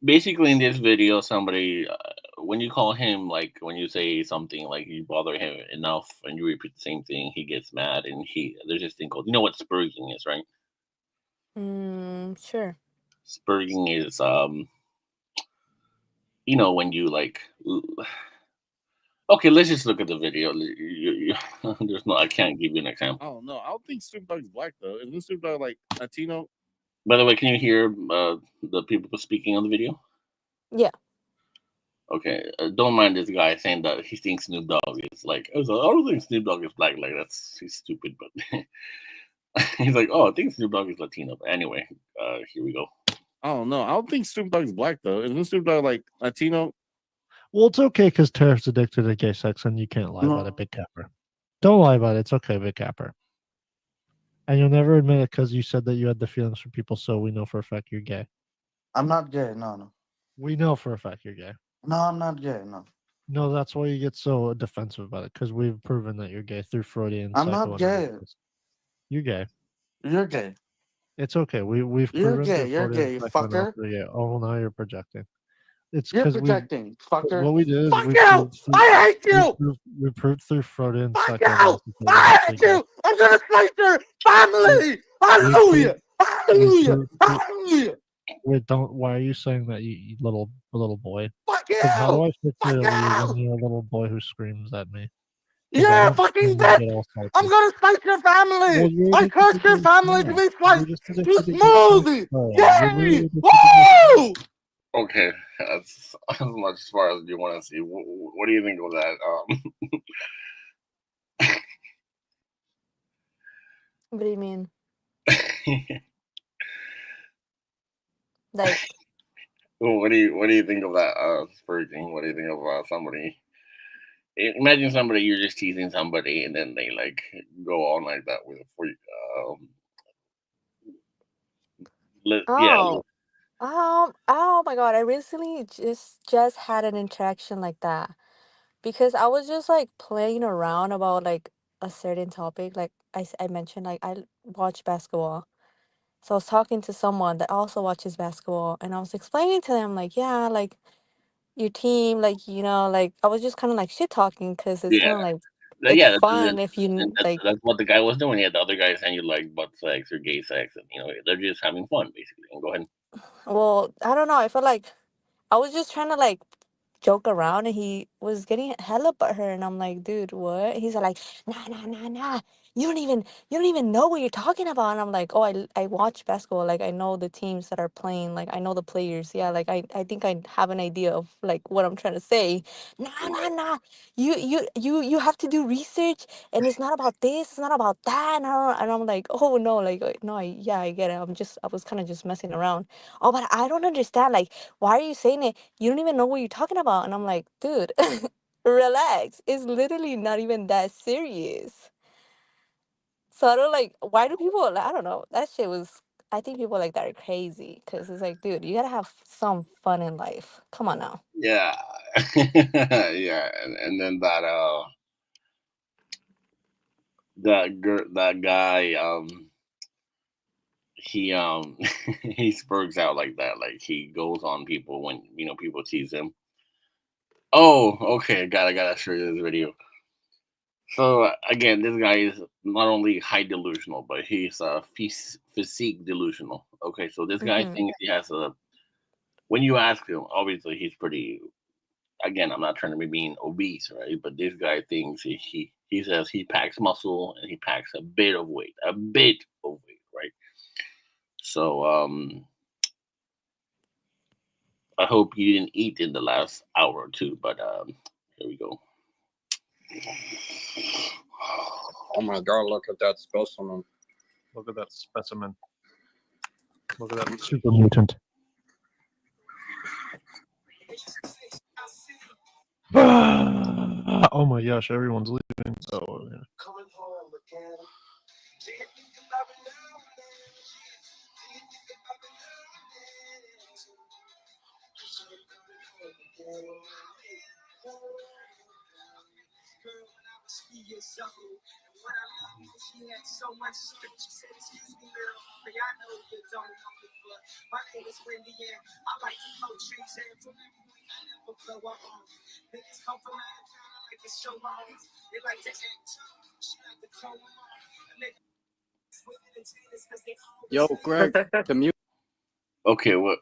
Speaker 1: basically in this video, somebody when you call him, like when you say something like you bother him enough and you repeat the same thing, he gets mad and there's this thing called, you know what spurging is, right?
Speaker 2: Sure.
Speaker 1: Spurging is when you like. Okay, let's just look at the video. There's no, I can't give you an example.
Speaker 6: Oh no, I don't think Snoop Dogg's black though. Isn't Snoop Dogg like Latino?
Speaker 1: By the way, can you hear the people speaking on the video?
Speaker 2: Yeah.
Speaker 1: Okay, don't mind this guy saying that he thinks Snoop Dogg is like. I don't think Snoop Dogg is black. Like he's stupid, but he's like, oh, I think Snoop Dogg is Latino. But anyway, here we go.
Speaker 6: Oh no, I don't think Snoop Dogg's black though. Isn't Snoop Dogg like Latino?
Speaker 7: Well, it's okay because Tara's addicted to gay sex, and you can't lie about it, Big Capper. Don't lie about it. It's okay, Big Capper. And you'll never admit it because you said that you had the feelings for people, so we know for a fact you're gay.
Speaker 8: I'm not gay. No.
Speaker 7: We know for a fact you're gay.
Speaker 8: No, I'm not gay. No.
Speaker 7: No, that's why you get so defensive about it, because we've proven that you're gay through Freudian.
Speaker 8: I'm not gay.
Speaker 7: You're gay.
Speaker 8: You're gay.
Speaker 7: It's okay. We've
Speaker 8: You're
Speaker 7: proven
Speaker 8: gay. You're gay, you fucker.
Speaker 7: Oh, now you're projecting. It's
Speaker 8: You're
Speaker 7: because
Speaker 8: projecting, fucker.
Speaker 7: What we did is
Speaker 8: Fuck you! I hate you!
Speaker 7: We proved through Freudian
Speaker 8: Fuck you! I hate you! I'm gonna slice your family! Hallelujah! Hallelujah! Hallelujah!
Speaker 7: Wait, don't. Why are you saying that, you little boy?
Speaker 8: Fuck you!
Speaker 7: How do I fix
Speaker 8: Fuck
Speaker 7: it
Speaker 8: you!
Speaker 7: when you're a little boy who screams at me?
Speaker 8: You're a fucking bitch! I'm gonna slice your family! I curse your family to be sliced to smoothie! Yay! Woo!
Speaker 1: Okay, that's as much as far as you want to see. What do you think of that?
Speaker 2: What do you mean? Like,
Speaker 1: what do you think of that spurging? What do you think of somebody? Imagine somebody, you're just teasing somebody, and then they like go on like that with for you.
Speaker 2: oh my God! I recently just had an interaction like that because I was just like playing around about like a certain topic. Like I mentioned, like I watch basketball. So I was talking to someone that also watches basketball, and I was explaining to them, like, yeah, like your team, like, like I was just kind of like shit talking because it's kind of like it's
Speaker 1: Yeah,
Speaker 2: fun if you like.
Speaker 1: that's what the guy was doing. He had the other guy saying you like butt sex or gay sex, and they're just having fun basically. And go ahead.
Speaker 2: Well, I don't know. I felt like I was just trying to like joke around, and he was getting hella butthurt, and I'm like, dude, what? He's like, nah. You don't even know what you're talking about. And I'm like, oh, I watch basketball. Like I know the teams that are playing. Like I know the players. Yeah, like I think I have an idea of like what I'm trying to say. Nah. You have to do research, and it's not about this. It's not about that. And I'm like, oh no, like no, I get it. I was kind of just messing around. Oh, but I don't understand. Like, why are you saying it? You don't even know what you're talking about. And I'm like, dude, relax. It's literally not even that serious. So I don't like, why do people, I don't know. That shit was, I think people like that are crazy because it's like, dude, you gotta have some fun in life. Come on now.
Speaker 1: Yeah, yeah, and then that guy he he spurgs out like that, like he goes on people when people tease him. Oh, okay, gotta show you this video. So again, this guy is not only height delusional, but he's physique delusional. Okay, so this guy thinks he has when you ask him, obviously he's pretty. Again, I'm not trying to be mean obese, right? But this guy thinks he says he packs muscle and he packs a bit of weight, right? So I hope you didn't eat in the last hour or two, but here we go.
Speaker 9: Oh my God, look at that specimen.
Speaker 10: Look at that specimen. Look at that super mutant.
Speaker 7: Oh my gosh, everyone's leaving. Oh, yeah.
Speaker 9: Yo, Greg, the music.
Speaker 1: Okay, what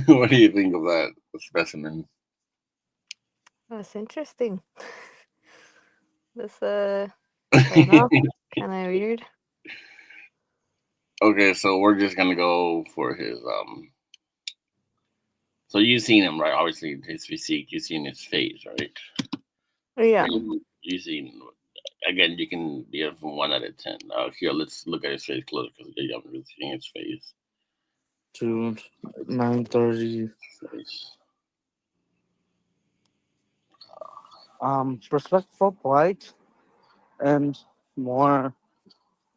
Speaker 1: what do you think of that specimen?
Speaker 2: That's interesting. That's I don't know, kind of weird.
Speaker 1: Okay, so we're just gonna go for his So you've seen him, right? Obviously, his physique. You've seen his face, right?
Speaker 2: Yeah.
Speaker 1: You've seen. Again, you can be from 1 out of 10. Here, let's look at his face closer because you haven't really seen his face.
Speaker 8: Dude, 9:30.
Speaker 1: Face.
Speaker 8: Respectful, polite, and more,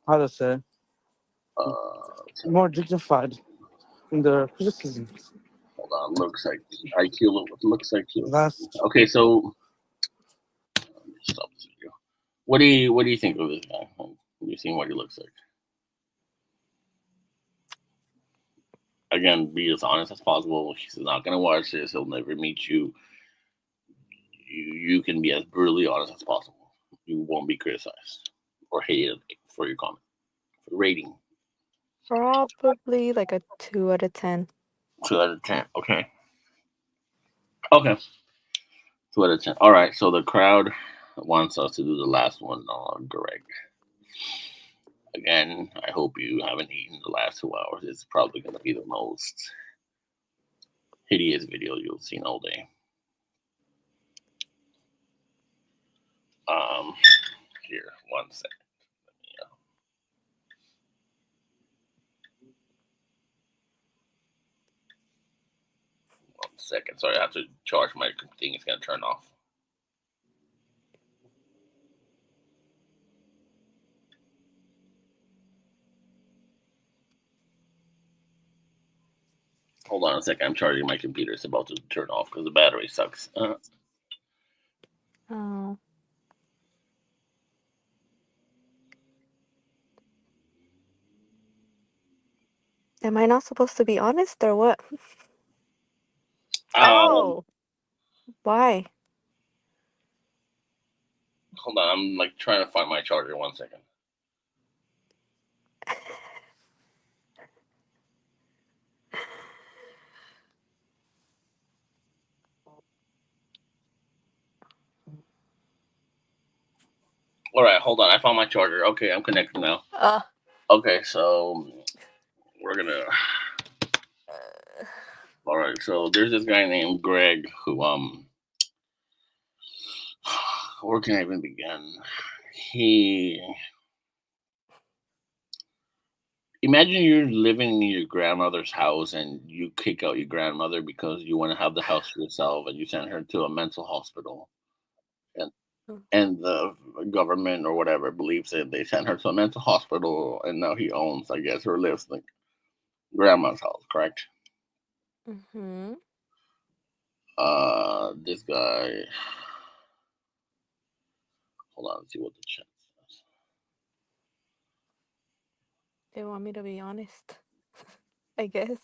Speaker 8: how to say, more dignified in their criticisms.
Speaker 1: Hold on, looks like IQ. Looks like you.
Speaker 8: Last,
Speaker 1: Okay, so let me stop this video. What do you think of this guy? Have you seen what he looks like? Again, be as honest as possible. He's not gonna watch this. He'll never meet you. You can be as brutally honest as possible. You won't be criticized or hated for your comment. For rating,
Speaker 2: Probably like a 2 out of 10.
Speaker 1: 2 out of 10. Okay. Okay. 2 out of 10. All right. So the crowd wants us to do the last one on Greg. Again, I hope you haven't eaten the last 2 hours. It's probably going to be the most hideous video you've seen all day. Here, 1 second. 1 second. Sorry, I have to charge my thing. It's going to turn off. Hold on a second. I'm charging my computer. It's about to turn off because the battery sucks.
Speaker 2: Oh. Am I not supposed to be honest or what? Oh, why?
Speaker 1: Hold on. I'm like trying to find my charger. 1 second. All right, hold on. I found my charger. Okay, I'm connected now. Okay, so we're gonna. All right, so there's this guy named Greg who where can I even begin? He imagine you're living in your grandmother's house and you kick out your grandmother because you want to have the house to yourself and you send her to a mental hospital and the government or whatever believes that they sent her to a mental hospital and now he owns, I guess, or lives in grandma's house, correct?
Speaker 2: Mm-hmm.
Speaker 1: This guy. Hold on, let's see what the chat says.
Speaker 2: They want me to be honest, I guess.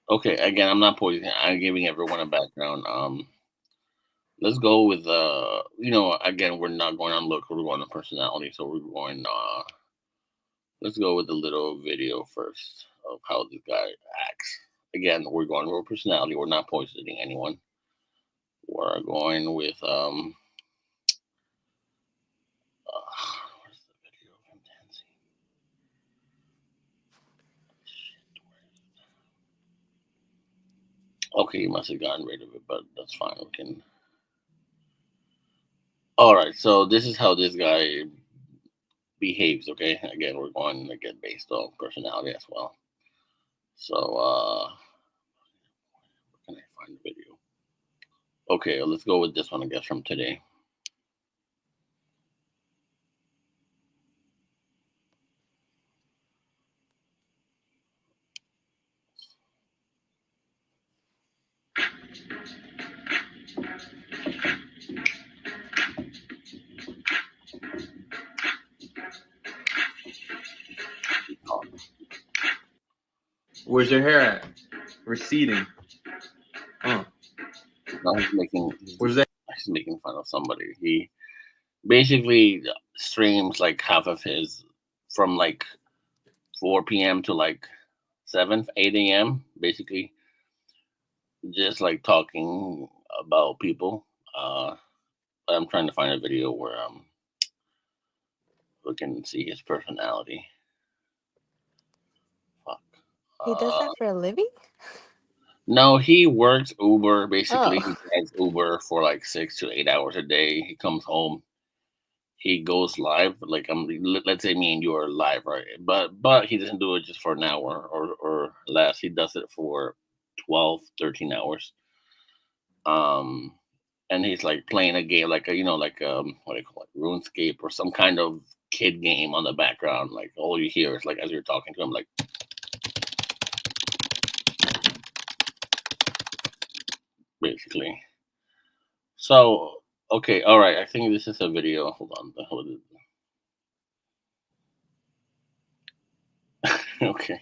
Speaker 1: Okay, again, I'm not poisoning. I'm giving everyone a background. Let's go with again, we're not going on look, we're going on personality, so we're going let's go with the little video first of how this guy acts. Again, we're going with personality, we're not poisoning anyone. We're going with where's the video of him dancing? Okay, you must have gotten rid of it, but that's fine. We can. All right, so this is how this guy behaves. Okay, again, we're going to get based on personality as well. So, where can I find the video? Okay, let's go with this one, I guess, from today.
Speaker 11: Where's your hair at? Receding.
Speaker 1: No, he's making.
Speaker 11: Where's that?
Speaker 1: He's making fun of somebody. He basically streams like half of his from like 4 p.m. to like 7, 8 a.m. Basically, just like talking about people. But I'm trying to find a video where we can see his personality. Fuck.
Speaker 2: He does that for a living?
Speaker 1: No, he works Uber. Basically,
Speaker 2: Oh.
Speaker 1: he drives Uber for like 6 to 8 hours a day. He comes home. He goes live. Like let's say me and you are live, right? But he doesn't do it just for an hour or less. He does it for 12, 13 hours. And he's like playing a game, like a like what do you call it, RuneScape or some kind of kid game on the background. Like all you hear is like as you're talking to him, like basically. So okay, all right. I think this is a video. Hold on, okay.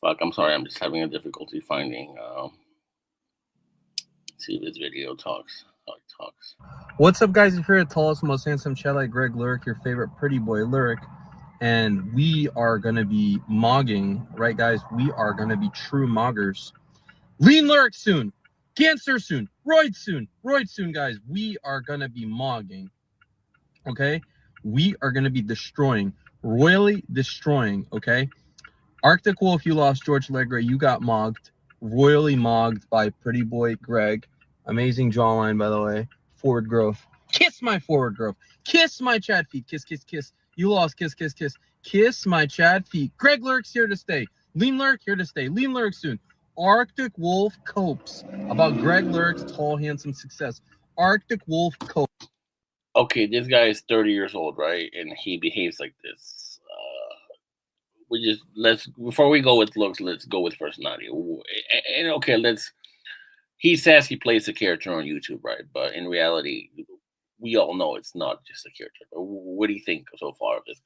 Speaker 1: Fuck, I'm sorry. I'm just having a difficulty finding. See if this video talks. How it talks.
Speaker 11: What's up, guys? If you're the tallest, most handsome chat like Greg Lyric, your favorite pretty boy Lyric, and we are gonna be mogging, right, guys? We are gonna be true moggers. Lean Lyric soon, Cancer soon, Roid soon, guys. We are gonna be mogging. Okay, we are gonna be destroying, royally destroying. Okay, Arctic Wolf, you lost. George Legre, you got mogged, royally mogged by pretty boy Greg. Amazing jawline, by the way. Forward growth. Kiss my forward growth. Kiss my Chad feet. Kiss, kiss, kiss. You lost. Kiss, kiss, kiss. Kiss my Chad feet. Greg Lurk's here to stay. Lean Lurk here to stay. Lean Lurk soon. Arctic Wolf copes about Greg Lurk's tall, handsome success. Arctic Wolf copes.
Speaker 1: Okay, this guy is 30 years old, right? And he behaves like this. We just let's before we go with looks, let's go with personality. And okay, let's. He says he plays a character on YouTube, right? But in reality, we all know it's not just a character. But what do you think so far of this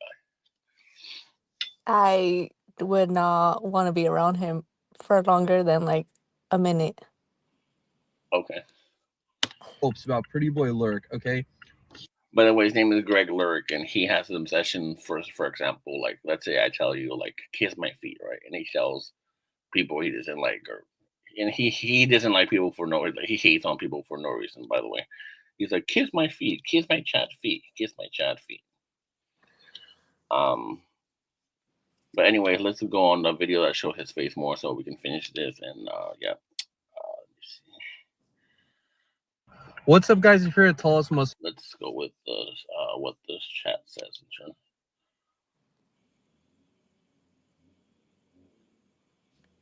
Speaker 1: guy?
Speaker 2: I would not want to be around him for longer than like a minute.
Speaker 1: Okay.
Speaker 11: Hopes about pretty boy Lurk, okay?
Speaker 1: By the way, his name is Greg Lurk, and he has an obsession for example, like let's say I tell you like kiss my feet, right? And he tells people he doesn't like, or and he doesn't like people for no reason. Like, he hates on people for no reason. By the way, he's like kiss my feet, kiss my chat feet, kiss my chat feet. But anyway, let's go on the video that shows his face more, so we can finish this. And yeah.
Speaker 11: What's up, guys? If you're the tallest, most.
Speaker 1: Let's go with the what this chat says in turn.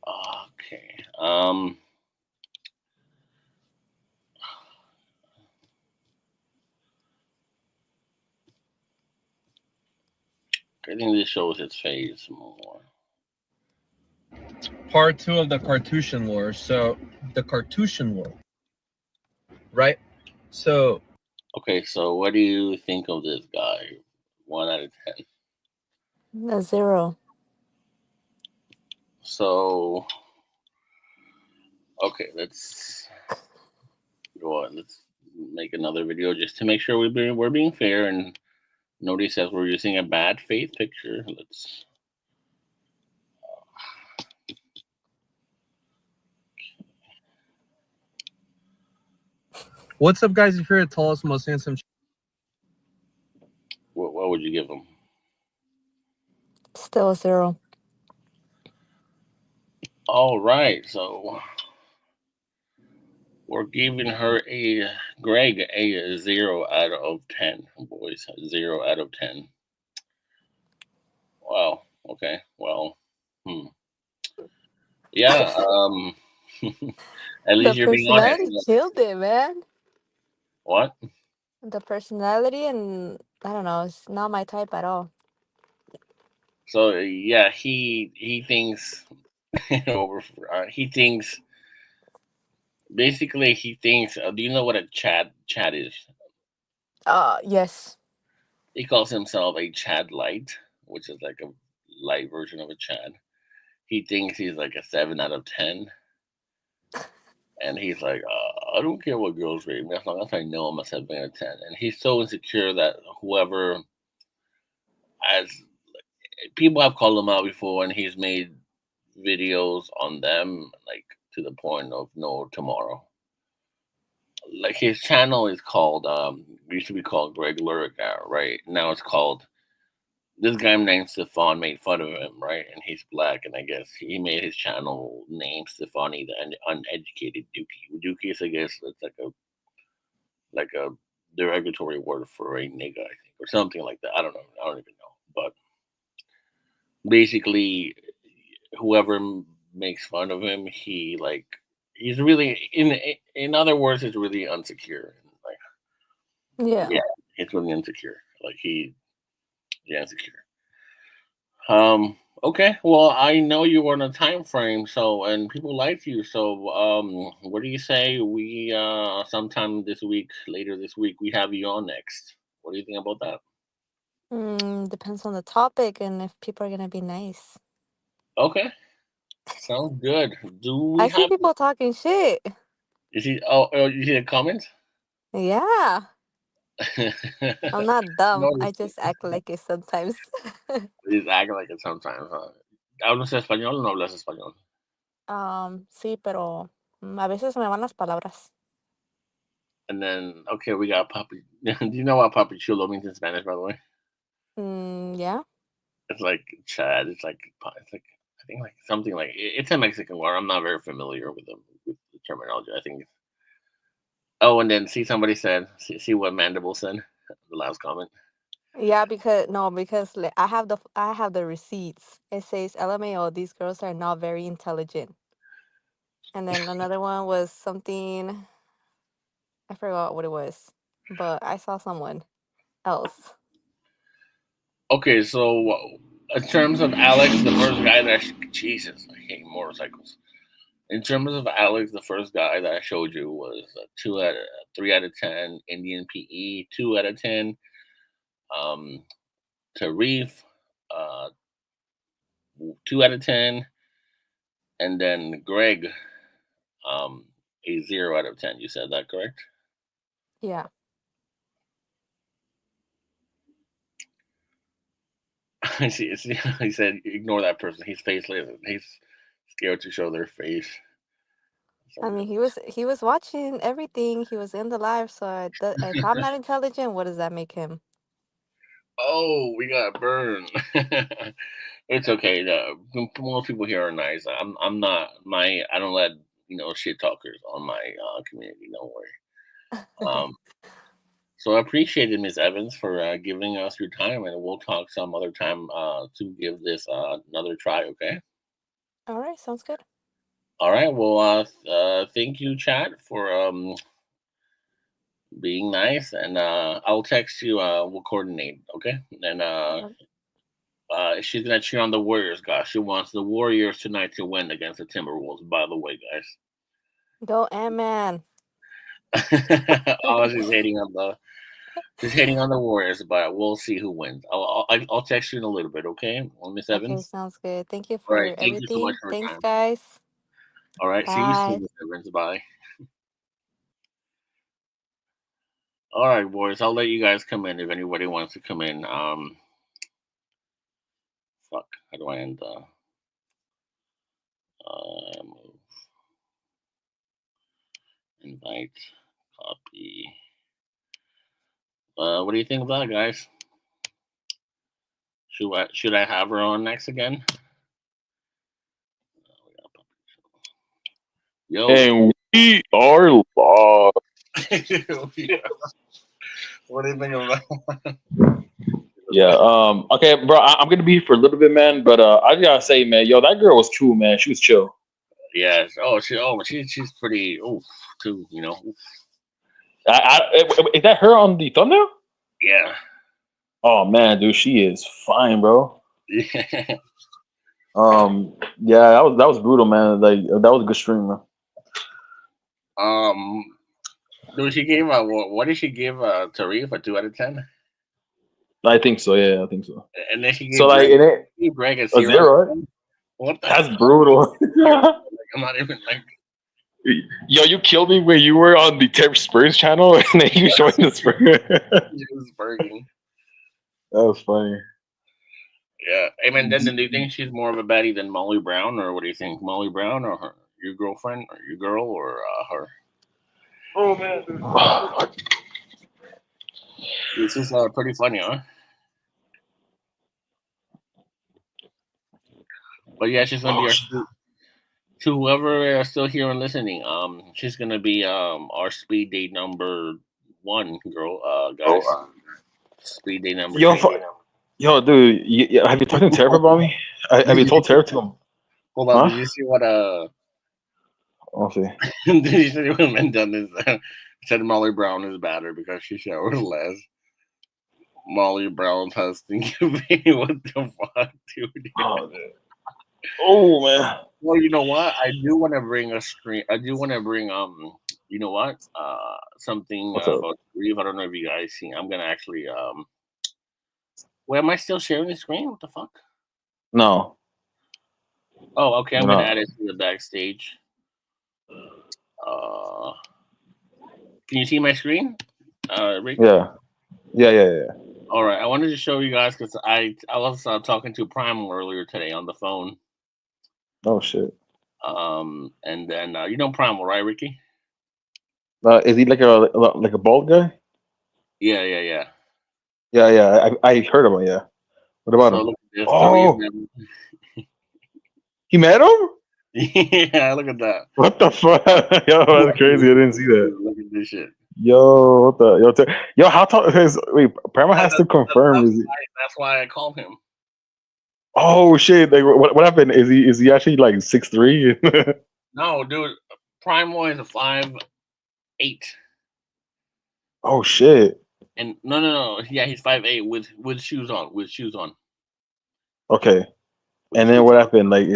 Speaker 1: Okay. I think this shows its face more.
Speaker 11: Part 2 of the Cartouchian lore. So the Cartouchian lore, right? So
Speaker 1: okay, so what do you think of this guy? 1 out of 10.
Speaker 2: A 0.
Speaker 1: So okay, let's go on. Let's make another video just to make sure we're being fair and nobody says we're using a bad faith picture. Let's.
Speaker 11: What's up, guys? If you're the tallest, most handsome.
Speaker 1: What would you give him?
Speaker 2: Still a 0.
Speaker 1: All right, so we're giving Greg a 0 out of 10, boys. 0 out of 10. Wow. Okay. Well. Yeah. At
Speaker 2: The
Speaker 1: least you're being honest.
Speaker 2: personality killed it, man.
Speaker 1: What?
Speaker 2: The personality and I don't know, it's not my type at all.
Speaker 1: So yeah, he thinks he thinks basically he thinks. Do you know what a chat is?
Speaker 2: Yes.
Speaker 1: He calls himself a Chad light, which is like a light version of a Chad. He thinks he's like a 7 out of 10, and he's like, I don't care what girls rate me as long as I know I'm a 7 out of 10. And he's so insecure that whoever, as people have called him out before, and he's made videos on them, like to the point of no tomorrow. Like his channel is called, used to be called Greg Lyric, right? Now it's called, this guy named Stefan made fun of him, right? And he's black, and I guess he made his channel name Stefani the Uneducated Dookie. Dookie is, I guess, it's like a derogatory word for a nigga, I think, or something like that. I don't know. I don't even know. But basically, whoever makes fun of him, he's really in other words, he's really insecure. Like,
Speaker 2: Yeah.
Speaker 1: yeah, he's really insecure. Like insecure. Okay. Well, I know you were on a time frame, so and people like you. So, what do you say we sometime this week, later this week, we have you on next? What do you think about that?
Speaker 2: Depends on the topic and if people are gonna be nice.
Speaker 1: Okay, sounds good. Do
Speaker 2: I
Speaker 1: we
Speaker 2: see
Speaker 1: have?
Speaker 2: people talking shit.
Speaker 1: Is he? Oh, you see the comments?
Speaker 2: Yeah. I'm not dumb.
Speaker 1: No,
Speaker 2: I just act like it sometimes.
Speaker 1: he's acting like it sometimes. ¿Hablas español o no hablas español?
Speaker 2: Sí, pero a veces me van las palabras.
Speaker 1: And then, okay, we got Papi. Do you know what Papi Chulo means in Spanish, by the way?
Speaker 2: Yeah.
Speaker 1: It's like Chad. It's like I think like something like it's a Mexican word. I'm not very familiar with the terminology. I think. Oh, and then see somebody said. See what Mandible said. The last comment.
Speaker 2: Yeah, because I have the receipts. It says LMAO, these girls are not very intelligent. And then another one was something, I forgot what it was, but I saw someone else.
Speaker 1: Okay, so in terms of Alex, the first guy that Jesus, I hate motorcycles. In terms of Alex, the first guy that I showed you was a 3 out of 10 Indian PE, 2 out of 10. Tarif, uh, 2 out of 10, and then Greg, a 0 out of 10. You said that correct?
Speaker 2: Yeah.
Speaker 1: see, he said ignore that person. He's faceless. He's scared to show their face.
Speaker 2: I mean, he was watching everything. He was in the live, so if I'm not intelligent, what does that make him?
Speaker 1: Oh, we got burned. It's okay. Most people here are nice. I'm not I don't let shit talkers on my community. Don't worry. So I appreciate it, Miss Evans, for giving us your time, and we'll talk some other time to give this another try. Okay.
Speaker 2: All right, sounds good.
Speaker 1: All right. Well, thank you, chat, for being nice, and I'll text you. We'll coordinate. Okay. And she's gonna cheer on the Warriors, guys. She wants the Warriors tonight to win against the Timberwolves. By the way, guys.
Speaker 2: Go Ant-Man.
Speaker 1: Oh, she's hating on the Warriors, but we'll see who wins. I'll text you in a little bit, okay, Miss
Speaker 2: Okay,
Speaker 1: Evans.
Speaker 2: sounds good. Thank you
Speaker 1: All
Speaker 2: for
Speaker 1: right, thank you so much
Speaker 2: everything.
Speaker 1: for your
Speaker 2: Thanks,
Speaker 1: time.
Speaker 2: guys.
Speaker 1: All right, see you
Speaker 2: Bye.
Speaker 1: soon, Miss Evans. Bye. All right, boys. I'll let you guys come in if anybody wants to come in. Fuck. How do I end the? Invite. Copy. What do you think of that, guys? Should I have her on next again? Yo.
Speaker 12: And we are live.
Speaker 1: What do you think of that?
Speaker 12: Yeah. Okay, bro. I'm gonna be here for a little bit, man. But I just gotta say, man, yo, that girl was cool, man. She was chill.
Speaker 1: Yes. Oh, she's pretty. Oof, too. You know. Oof.
Speaker 12: Is that her on the thumbnail?
Speaker 1: Yeah.
Speaker 12: Oh man, dude, she is fine, bro.
Speaker 1: Yeah.
Speaker 12: Yeah, that was brutal, man. Like that was a good stream, man.
Speaker 1: Dude, she gave what did she give Tariq a 2 out of 10?
Speaker 12: I think so. Yeah, I think so.
Speaker 1: And then she
Speaker 12: So
Speaker 1: gave
Speaker 12: like,
Speaker 1: Greg
Speaker 12: it ain't
Speaker 1: a
Speaker 12: a
Speaker 1: 0 out of
Speaker 12: zero, right?
Speaker 1: 10. What the
Speaker 12: That's
Speaker 1: hell?
Speaker 12: brutal.
Speaker 1: Like, I'm not even like.
Speaker 12: Yo, you killed me when you were on the Terry Spurs channel and then you showing the Spurs.
Speaker 1: She was burging.
Speaker 12: That was funny.
Speaker 1: Yeah. Hey man, then do you think she's more of a baddie than Molly Brown, or what do you think? Molly Brown or her, your girlfriend, or your girl, or her?
Speaker 12: Oh man.
Speaker 1: This is pretty funny, huh? But yeah, she's gonna be our to whoever still here and listening. She's gonna be our speed date number 1, girl. Guys, speed date number
Speaker 12: Yo,
Speaker 1: 2.
Speaker 12: yo, dude, have you talked to Terry about me? Have you told Terry to come?
Speaker 1: Hold on,
Speaker 12: Huh?
Speaker 1: did you see what
Speaker 12: I'll see.
Speaker 1: did you see what Mendoza said? Molly Brown is better because she showered less. Molly Brown testing. What the fuck, dude?
Speaker 12: Oh man.
Speaker 1: Well, you know what? I do want to bring a screen. I do want to bring You know what? Something
Speaker 12: What's up?
Speaker 1: about Reeve. I don't know if you guys see. I'm gonna actually Wait, am I still sharing the screen? What the fuck?
Speaker 12: No.
Speaker 1: Oh, okay. I'm
Speaker 12: We're
Speaker 1: gonna
Speaker 12: not.
Speaker 1: add it to the backstage. Can you see my screen? Rick?
Speaker 12: Yeah. Yeah.
Speaker 1: All right. I wanted to show you guys because I was talking to Primal earlier today on the phone.
Speaker 12: Oh shit.
Speaker 1: And then you know Primal, right, Ricky?
Speaker 12: Is he like a bald guy?
Speaker 1: Yeah.
Speaker 12: Yeah. I heard of him. Yeah. What about
Speaker 1: So
Speaker 12: him?
Speaker 1: look at this.
Speaker 12: Oh, he met him.
Speaker 1: Yeah, look at that.
Speaker 12: What the fuck? Yo, that's crazy. I didn't see that.
Speaker 1: Look at this shit.
Speaker 12: Yo, what the yo? How tall is? Wait, Prima has to confirm.
Speaker 1: That's why I called him.
Speaker 12: Oh shit! Like, what happened? Is he actually like 6'3"?
Speaker 1: No, dude. Primal is a 5'8".
Speaker 12: Oh shit!
Speaker 1: And no. Yeah, he's 5'8" with shoes on. With shoes on.
Speaker 12: Okay. And then what happened? Like,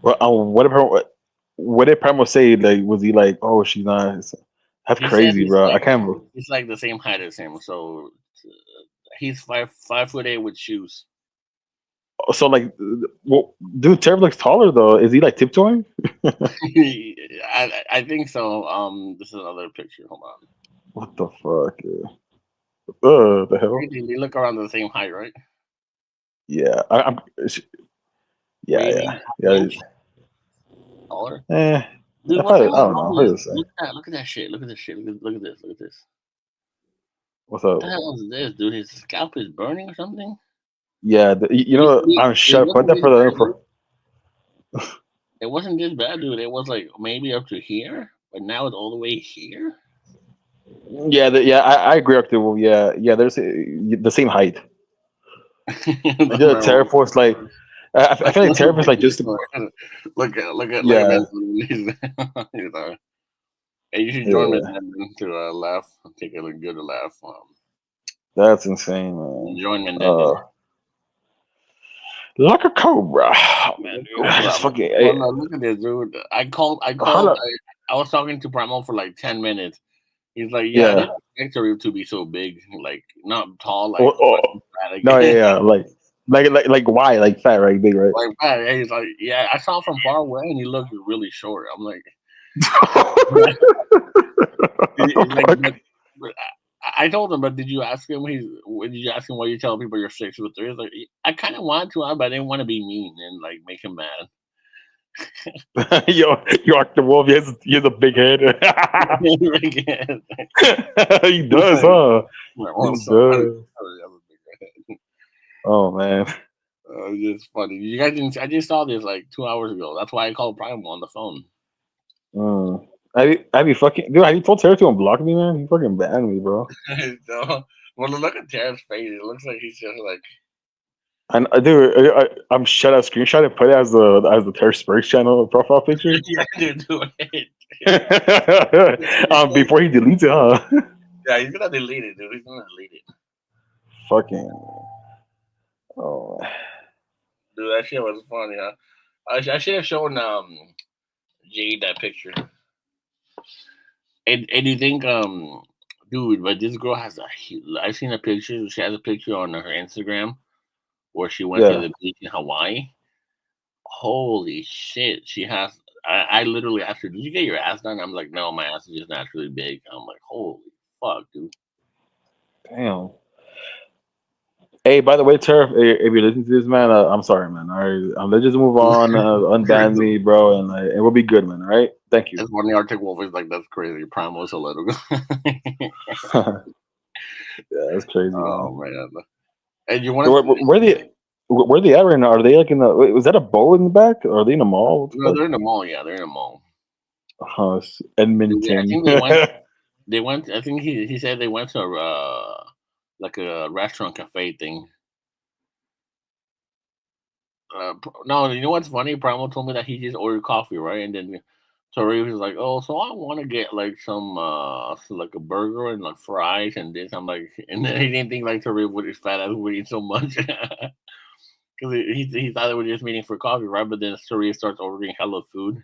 Speaker 12: what did Primo say? Like, was he like, oh, she's not? That's
Speaker 1: He said
Speaker 12: crazy,
Speaker 1: he's
Speaker 12: bro. I
Speaker 1: like
Speaker 12: can't.
Speaker 1: he's like the same height as him. So he's 5'8" with shoes.
Speaker 12: So like, well, dude, Terry looks taller though. Is he like tiptoeing?
Speaker 1: I think so. This is another picture. Hold on.
Speaker 12: What the fuck? The hell?
Speaker 1: They look around the same height, right?
Speaker 12: Yeah, I'm.
Speaker 1: Maybe
Speaker 12: Yeah.
Speaker 1: taller.
Speaker 12: Dude,
Speaker 1: Dude, what's
Speaker 12: I
Speaker 1: up?
Speaker 12: don't know.
Speaker 1: Look at that shit. Look at this shit. Look at this. Look at this.
Speaker 12: What's
Speaker 1: What
Speaker 12: up?
Speaker 1: the hell is this, dude? His scalp is burning or something?
Speaker 12: Yeah, you know, I'm sure. Put that for the info.
Speaker 1: It wasn't this bad, dude. It was like maybe up to here, but now it's all the way here.
Speaker 12: Yeah, I agree with you. Yeah. There's the same height. The Terra Force, like, I feel like Terra Force, like, just
Speaker 1: look at
Speaker 12: yeah.
Speaker 1: Hey, you should join me to laugh. Take a good laugh.
Speaker 12: That's insane, man.
Speaker 1: Join me
Speaker 12: like a cobra. Oh, man, dude. Just fucking.
Speaker 1: No, look at this, dude. I was talking to Primal for like 10 minutes. He's like, yeah, I didn't expect her to be so big, like not tall, like fat.
Speaker 12: No, yeah, like why, like fat, right, big, right?
Speaker 1: Like fat. And he's like, yeah, I saw him from far away, and he looked really short. I'm like, I told him, but did you ask him? Did you ask him why you tell people you're 6'3"? He's like, I kind of wanted to, but I didn't want to be mean and like make him mad.
Speaker 12: Yo, the Wolf, he has a big head. He does, huh? He does. Oh man,
Speaker 1: it's just funny. You guys didn't. I just saw this like 2 hours ago. That's why I called Primal on the phone.
Speaker 12: I be fucking dude. Have you told Terry to unblock me, man? He fucking banned me, bro.
Speaker 1: Well, look at Terry's face. It looks like he's just like
Speaker 13: And I'm shut out screenshot and put it as the Terror Spurs channel profile picture.
Speaker 1: Yeah, dude, do it.
Speaker 13: Before he deletes it, huh?
Speaker 1: Yeah, he's gonna delete it, dude. He's gonna delete it.
Speaker 13: Fucking. Oh.
Speaker 1: Dude, that shit was funny, huh? I should have shown Jade that picture. And you think dude, but this girl has I've seen a picture. She has a picture on her Instagram where she went to
Speaker 13: Yeah.
Speaker 1: the beach in Hawaii. Holy shit, she has. I literally asked her, "Did you get your ass done?" I'm like, "No, my ass is just naturally big." I'm like, "Holy fuck, dude."
Speaker 13: Damn. Hey, by the way, Turf, if you're listening to this, man, I'm sorry, man. All right, let's just move on. Unban me, bro, and we'll be good, man. All right, thank you.
Speaker 1: It's funny. Arctic Wolf is like, "That's crazy." Primo is a little.
Speaker 13: Yeah, that's crazy,
Speaker 1: Oh
Speaker 13: man.
Speaker 1: man. And you
Speaker 13: So
Speaker 1: want to?
Speaker 13: where they at right now? Are they like in the? Wait, was that a boat in the back? Or are they in a mall? What the
Speaker 1: No,
Speaker 13: fuck?
Speaker 1: they're in the mall. Yeah, they're in the mall.
Speaker 13: It's
Speaker 1: I
Speaker 13: Edmonton.
Speaker 1: think they went. They went. I think he said they went to like a restaurant cafe thing. No, you know what's funny? Primo told me that he just ordered coffee, right? And then Tori was like, "Oh, so I want to get like some like a burger and like fries and this." I'm like, and then he didn't think like Tori would his fat ass would eat so much because he thought they were just meeting for coffee, right? But then Tori starts ordering hella food.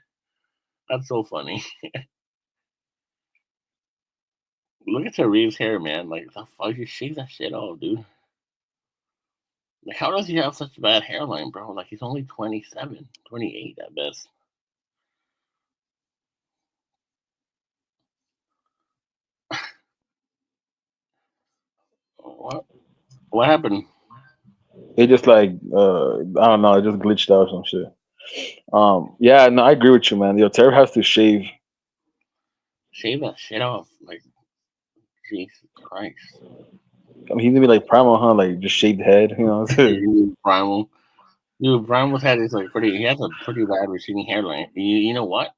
Speaker 1: That's so funny. Look at Reeves' hair, man. Like, the fuck, you shave that shit off, dude. Like, how does he have such a bad hairline, bro? Like, he's only 27, 28 at best. What? What happened?
Speaker 13: It just like I don't know. It just glitched out or some shit. Yeah, no, I agree with you, man. Yo, Terry has to shave.
Speaker 1: Shave that shit off. Like, Jesus Christ.
Speaker 13: I mean, he's gonna be like Primal, huh? Like just shaved head, you know?
Speaker 1: Primal. Dude, Primal's head is like pretty. He has a pretty bad receding hairline. You know what?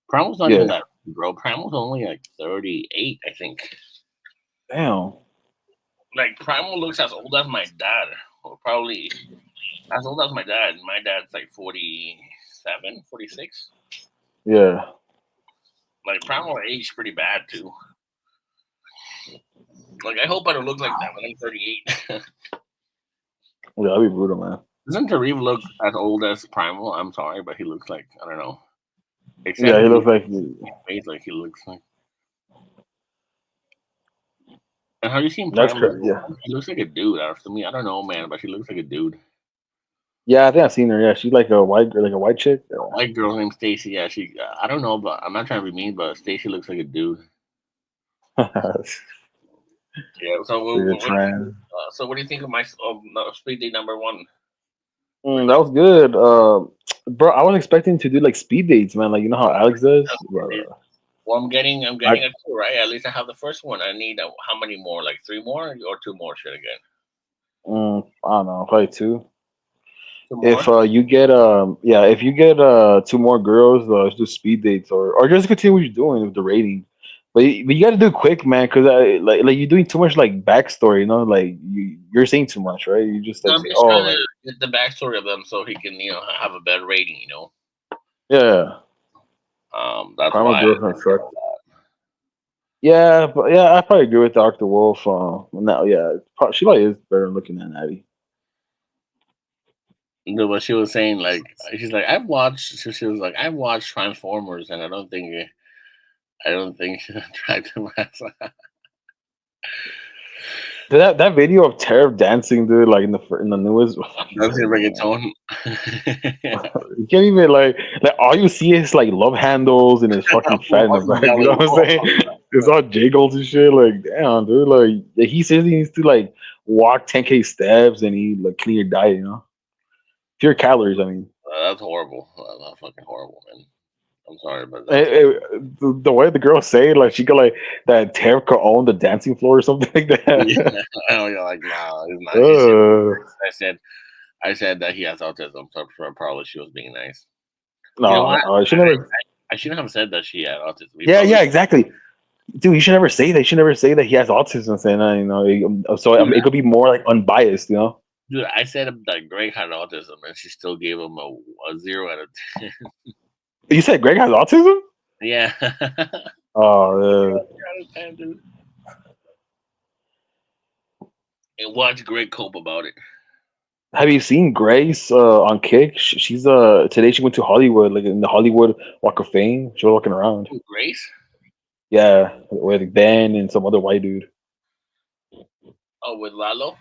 Speaker 1: Primal's not even
Speaker 13: Yeah.
Speaker 1: that, bro. Primal's only like 38, I think.
Speaker 13: Damn.
Speaker 1: Like, Primal looks as old as my dad. Or probably as old as my dad. My dad's like 47, 46.
Speaker 13: Yeah.
Speaker 1: Like, Primal aged pretty bad, too. Like, I hope I don't look like that when I'm 38.
Speaker 13: Yeah, that'd be brutal, man.
Speaker 1: Doesn't Tarif look as old as Primal? I'm sorry, but he looks like, I don't know. Except
Speaker 13: Yeah, he
Speaker 1: his
Speaker 13: looks like
Speaker 1: face, like he looks like. And have you seen
Speaker 13: that's
Speaker 1: Primal?
Speaker 13: correct. Yeah.
Speaker 1: He looks like a dude. To me, I don't know, man, but she looks like a dude.
Speaker 13: Yeah, I think I've seen her. Yeah, she's like a white chick.
Speaker 1: A white girl named Stacy. Yeah, she. I don't know, but I'm not trying to be mean, but Stacy looks like a dude. Yeah. So,
Speaker 13: Pretty trans.
Speaker 1: what do you think of my speed date number one?
Speaker 13: That was good, bro. I was expecting to do like speed dates, man. Like you know how Alex does. But,
Speaker 1: Well, I'm getting a two, right? At least I have the first one. I need how many more? Like 3 more or 2 more? Should I get?
Speaker 13: I don't know, probably two.
Speaker 1: 2 more?
Speaker 13: If you get if you get two more girls, do speed dates or just continue what you're doing with the rating. But you got to do it quick, man, because like you're doing too much like backstory. You know, like you're saying too much, right? You just
Speaker 1: No,
Speaker 13: like
Speaker 1: I'm
Speaker 13: say,
Speaker 1: just
Speaker 13: oh,
Speaker 1: trying
Speaker 13: like
Speaker 1: to get the backstory of them so he can, have a better rating.
Speaker 13: yeah,
Speaker 1: That's
Speaker 13: Primal
Speaker 1: why.
Speaker 13: Girlfriend sucked. Yeah, but yeah, I probably agree with Doctor Wolf. Now, yeah, she probably is better looking than Abby.
Speaker 1: No, but she was saying like she's like I've watched. She was like I've watched Transformers, and I don't think she's attractive.
Speaker 13: That video of Tara dancing, dude, like in the newest.
Speaker 1: That's your reggaeton.
Speaker 13: You can't even like all you see is like love handles and his fucking fat in the
Speaker 1: Fucking
Speaker 13: back. You know
Speaker 1: belly.
Speaker 13: what I'm saying? It's all jiggles and shit. Like damn, dude. Like he says he needs to like walk 10K steps and eat like clean your diet. You know, pure calories. I mean,
Speaker 1: That's horrible. That's fucking horrible, man. I'm sorry, but
Speaker 13: Eh,
Speaker 1: that's
Speaker 13: eh, the way the girls say it, like she got like that Tara could own the dancing floor or something like
Speaker 1: yeah.
Speaker 13: that.
Speaker 1: You're like nah, it's not. She said, I said that he has autism, so probably she was being nice. You know what?
Speaker 13: No, she never.
Speaker 1: I shouldn't have said that she had autism.
Speaker 13: Yeah, exactly. Dude, you should never say that. You should never say that he has autism. Saying that, you know, so
Speaker 1: Dude,
Speaker 13: it could be more like unbiased, you know.
Speaker 1: Dude, I said that Greg had autism, and she still gave him a 0 out of 10.
Speaker 13: You said Greg has autism?
Speaker 1: Yeah.
Speaker 13: Oh, yeah.
Speaker 1: 0 out of 10, dude. And watch Greg cope about it.
Speaker 13: Have you seen Grace on Kick? She's today she went to Hollywood, like in the Hollywood Walk of Fame. She was walking around.
Speaker 1: Grace?
Speaker 13: Yeah, with Ben and some other white dude.
Speaker 1: Oh, with Lalo?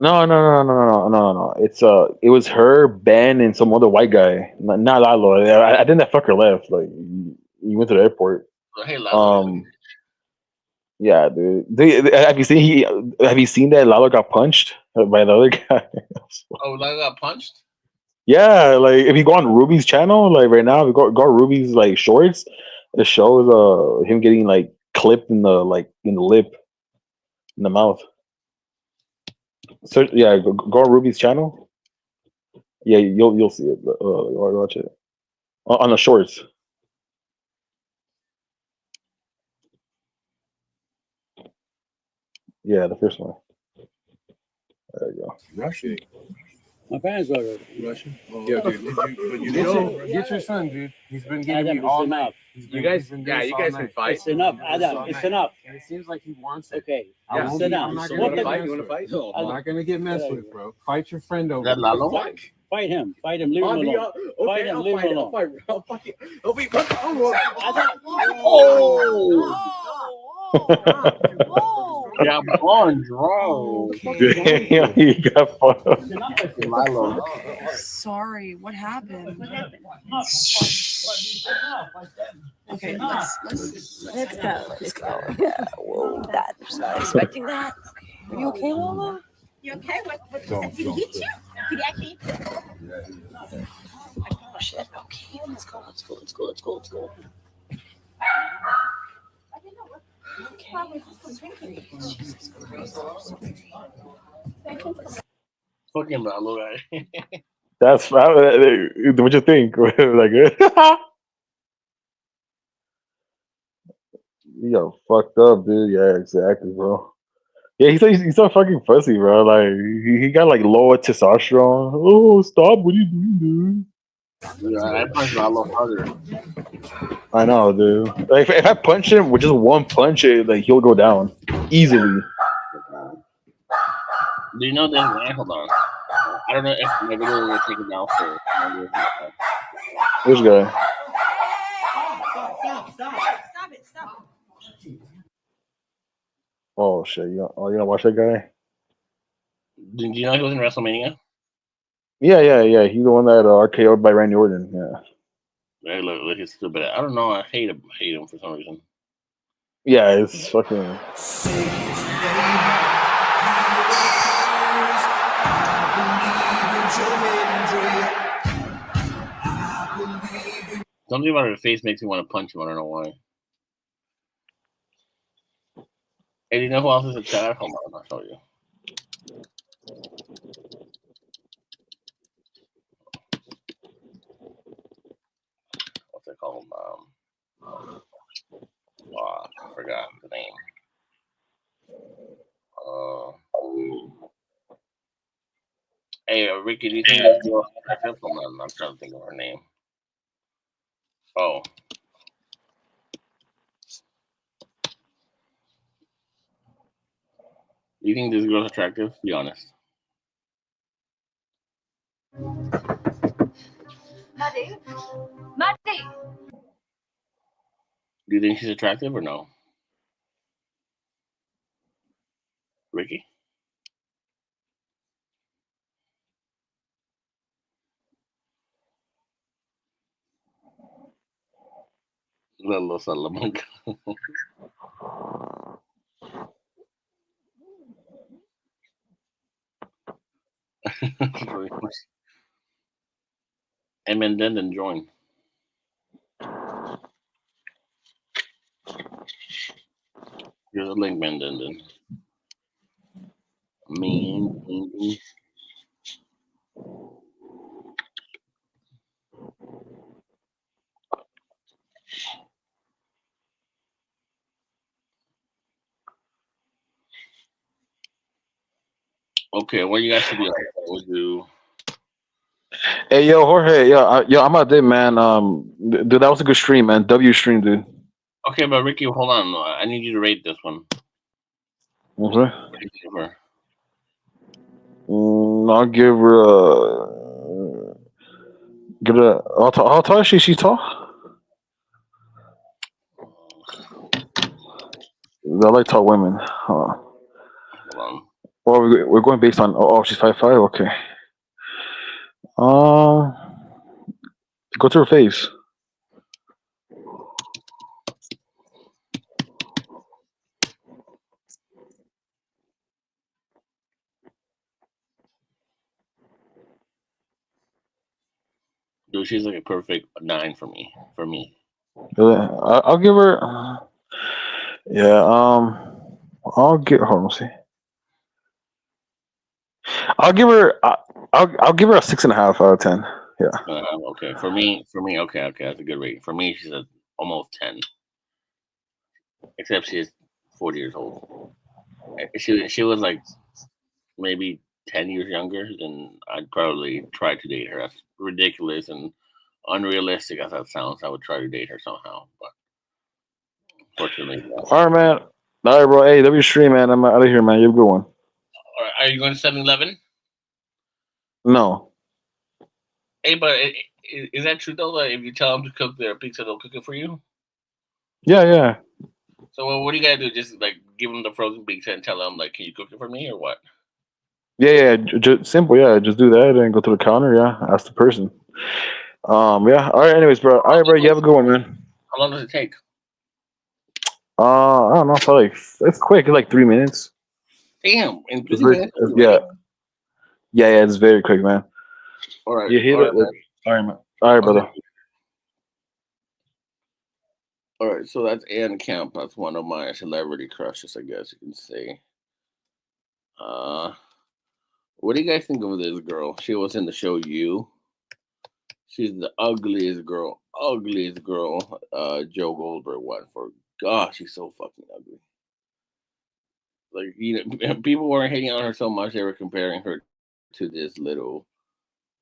Speaker 13: No. It was her, Ben, and some other white guy. Not Lalo. I think that fucker left. Like he went to the airport.
Speaker 1: Oh, hey, Lalo.
Speaker 13: Yeah, dude. Have you seen that Lalo got punched by the other guy?
Speaker 1: Oh, Lalo got punched?
Speaker 13: Yeah, like if you go on Ruby's channel, like right now, if you go on Ruby's like shorts, it shows him getting like clipped in the lip, in the mouth. So yeah, go on Ruby's channel. Yeah, you'll see it. Watch it on the shorts. Yeah, the first one. There you go.
Speaker 14: Russian. My parents are Russian. Oh, yeah, dude.
Speaker 10: Get your son, dude. He's been giving
Speaker 14: Adam,
Speaker 10: me all
Speaker 14: it's
Speaker 10: night.
Speaker 14: enough.
Speaker 10: You guys, yeah, you guys can fight.
Speaker 14: It's enough, Adam. It's enough.
Speaker 10: And it seems like he wants it.
Speaker 14: Okay,
Speaker 10: I won't
Speaker 14: sit
Speaker 10: be-
Speaker 14: down.
Speaker 10: I'm not
Speaker 14: What
Speaker 10: gonna
Speaker 14: the-
Speaker 10: fight. You want to fight? No, I'm not gonna get messed with, bro. Fight your friend over.
Speaker 1: That Lalo?
Speaker 14: Fight him. Fight him. Leave him
Speaker 10: Bobby,
Speaker 14: alone. Fight him. Leave him alone.
Speaker 10: I'll fight.
Speaker 14: I'll be.
Speaker 1: Yeah, on draw.
Speaker 13: Damn, he got fucked.
Speaker 1: Lalo.
Speaker 15: Sorry, what happened? Okay, let's go. Let's go. Yeah, whoa, that was not expecting that. Okay. Are you okay, Lola?
Speaker 16: You okay? What
Speaker 10: Don't-
Speaker 16: did he
Speaker 10: don't
Speaker 16: hit
Speaker 10: say.
Speaker 16: you? Did he actually hit you?
Speaker 15: Oh shit. Okay, let's go.
Speaker 16: Probably just drinking.
Speaker 15: Jesus Christ.
Speaker 1: Fucking Lalo guy.
Speaker 13: That's what you think? Like, you got fucked up, dude. Yeah, exactly, bro. Yeah, he's so fucking pussy, bro. Like he got like lower testosterone. Oh, stop! What are you doing, dude?
Speaker 1: Yeah, I punch Lalo harder.
Speaker 13: I know, dude. Like if I punch him with just one punch, like he'll go down easily.
Speaker 1: Do you know this guy? Hold on. I don't know if my video will take it down for.
Speaker 13: Which guy?
Speaker 16: Stop it.
Speaker 13: Oh shit! You gonna watch that guy?
Speaker 1: Do you know he was in WrestleMania?
Speaker 13: Yeah. He's the one that RKO'd by Randy Orton. Yeah.
Speaker 1: Hey, look, he's stupid. I don't know. I hate him for some reason.
Speaker 13: Yeah, it's fucking.
Speaker 1: Something about her face makes me want to punch him. I don't know why. Hey, do you know who else is in chat? Hold on, I'll show you. What's it called? I forgot the name. Hey, Ricky, do you think this girl? Hold on, I'm trying to think of her name. Oh. Do you think this girl's attractive? Be honest.
Speaker 16: Maddie?
Speaker 1: Do you think she's attractive or no? Ricky? Lalo Salamanca. And then join. Here's a link, Mendenden. Mean. Okay, what you guys should be like? We'll do.
Speaker 13: Hey, yo, Jorge, yo, I'm out there, man. Dude, that was a good stream, man. W stream, dude.
Speaker 1: Okay, but Ricky, hold on. I need you to rate this one.
Speaker 13: Okay.
Speaker 1: What do you give her?
Speaker 13: I'll give her how tall is she? She's tall. I like tall women.
Speaker 1: Hold on.
Speaker 13: Well, we're going based on. Oh, she's 5'5". Okay. Go to her face.
Speaker 1: Dude, she's like a perfect 9 for me.
Speaker 13: I'll give her. Yeah. I'll give. Hold on. See. I'll give her. I'll give her a 6.5 out of 10. Yeah.
Speaker 1: Okay. For me. Okay. That's a good rate. For me, she's almost 10. Except she's 40 years old. She was like maybe 10 years younger, then I'd probably try to date her. As ridiculous and unrealistic as that sounds, I would try to date her somehow. But unfortunately, no.
Speaker 13: All right, man. All right, bro. Hey, W stream, man. I'm out of here, man. You have a good one.
Speaker 1: All right, are you going to 7-Eleven?
Speaker 13: No.
Speaker 1: Hey, but is that true though? That if you tell them to cook their pizza, they'll cook it for you?
Speaker 13: Yeah.
Speaker 1: So what do you gotta do? Just like give them the frozen pizza and tell them like, can you cook it for me or what?
Speaker 13: Yeah. Just simple. Yeah. Just do that and go to the counter. Yeah. Ask the person. Yeah. All right. Anyways, bro. All right, bro. You have a good one, man.
Speaker 1: How long does it take?
Speaker 13: I don't know. I feel like it's quick. It's like 3 minutes.
Speaker 1: Damn, in
Speaker 13: It's
Speaker 1: 3 minutes, are you
Speaker 13: yeah.
Speaker 1: ready?
Speaker 13: Yeah. It's very quick, man.
Speaker 1: All right.
Speaker 13: You hit
Speaker 1: All
Speaker 13: it.
Speaker 1: right, man.
Speaker 13: All right, man. All right, brother.
Speaker 1: Okay. All right, so that's Ann Camp. That's one of my celebrity crushes, I guess you can say. What do you guys think of this girl? She was in the show You. She's the ugliest girl. Joe Goldberg won for. Gosh, she's so fucking ugly. Like people weren't hating on her so much; they were comparing her to this little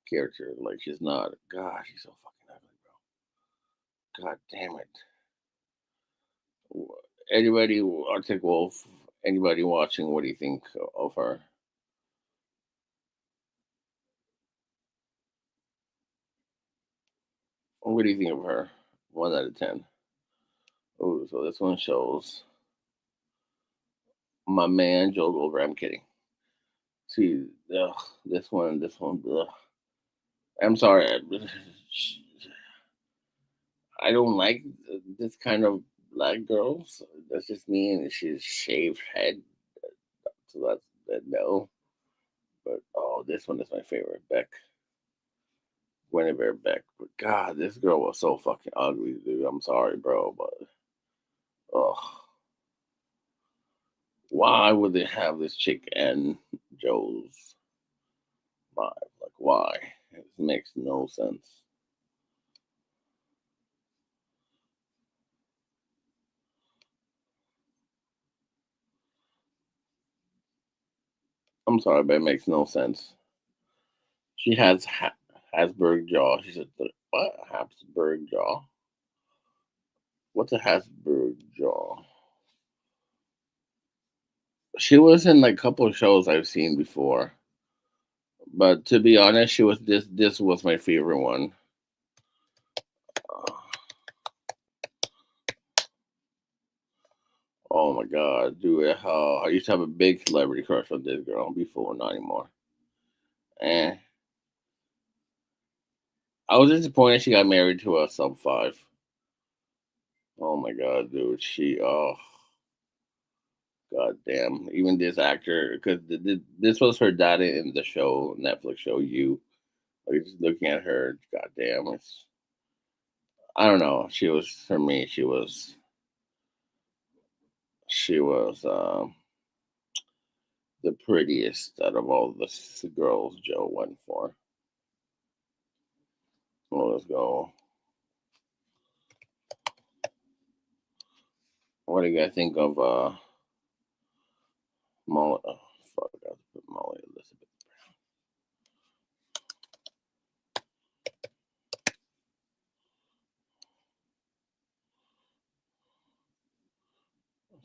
Speaker 1: character. Like she's not. Gosh, she's so fucking ugly, bro. God damn it. Anybody, Arctic Wolf, anybody watching, what do you think of her? What do you think of her? 1 out of 10. Oh, so this one shows my man Joe Goldberg. I'm kidding. See, this one. Ugh. I'm sorry. I don't like this kind of black girls. That's just me, and she's shaved head. So that's that no. But this one is my favorite. Guinevere Beck. But God, this girl was so fucking ugly, dude. I'm sorry, bro, but why would they have this chick and Joe's vibe? Like, why? It makes no sense. I'm sorry, but it makes no sense. She has Habsburg jaw. She said, "What Habsburg jaw? What's a Habsburg jaw?" She was in like a couple of shows I've seen before, but to be honest, she was this. This was my favorite one. Oh my god, dude! I used to have a big celebrity crush on this girl before, not anymore. And I was disappointed she got married to a sub 5. Oh my god, dude! God damn! Even this actor, because this was her dad in the show, Netflix show You. Like just looking at her, god damn, I don't know. She was for me. She was the prettiest out of all the girls Joe went for. Well, let's go. What do you guys think of Molly? Oh, fuck, I have to put Molly in this.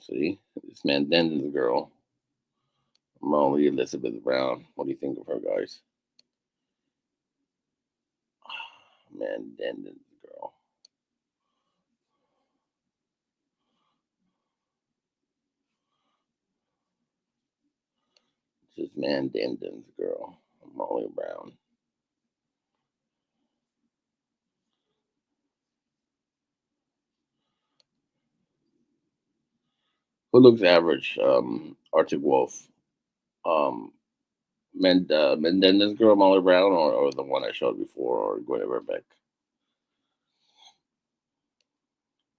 Speaker 1: See, this man Denden's girl, Molly Elizabeth Brown. What do you think of her, guys? Man Denden's girl. This is man Denden's girl, Molly Brown. Who looks average? Arctic Wolf. Mendenda's girl, Molly Brown, or the one I showed before, or Guinevere Beck.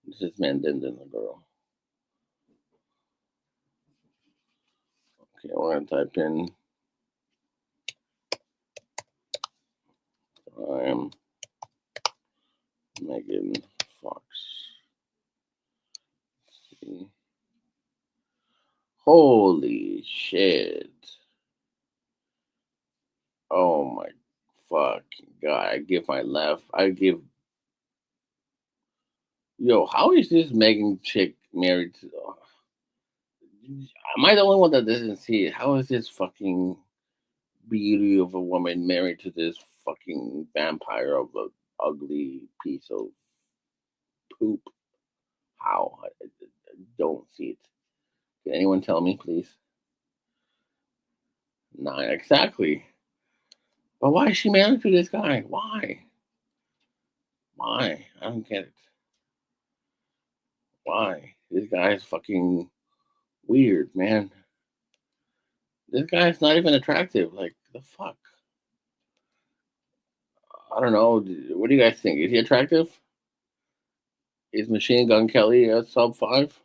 Speaker 1: This is Mendenda's girl. Okay, we're gonna type in. I am Megan Fox. See. Holy shit. Oh my fucking god. I give my left. I give. Yo, how is this Megan chick married to. Am I the only one that doesn't see it? How is this fucking beauty of a woman married to this fucking vampire of a ugly piece of poop? How? I don't see it. Can anyone tell me, please? 9, exactly. But why is she married to this guy? Why? Why? I don't get it. Why? This guy is fucking weird, man. This guy is not even attractive. Like, the fuck? I don't know. What do you guys think? Is he attractive? Is Machine Gun Kelly a sub 5?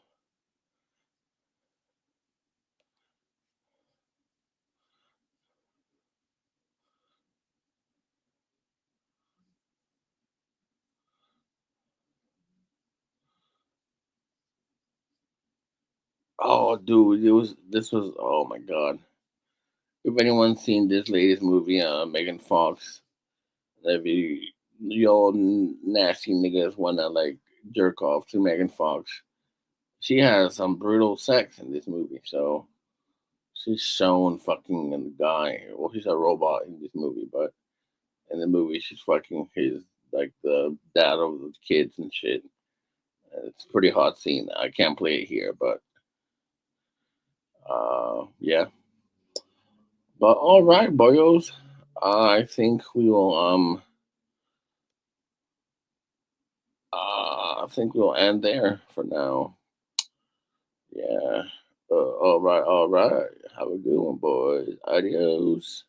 Speaker 1: Oh, dude, this was oh my god. If anyone's seen this latest movie, Megan Fox, if you all nasty niggas wanna like jerk off to Megan Fox, she has some brutal sex in this movie. So she's shown fucking a guy. Well, she's a robot in this movie, but in the movie she's fucking his like the dad of the kids and shit. It's a pretty hot scene. I can't play it here, but yeah. But all right, boyos. I think we will I think we'll end there for now. Yeah. All right, all right. Have a good one, boys. Adios.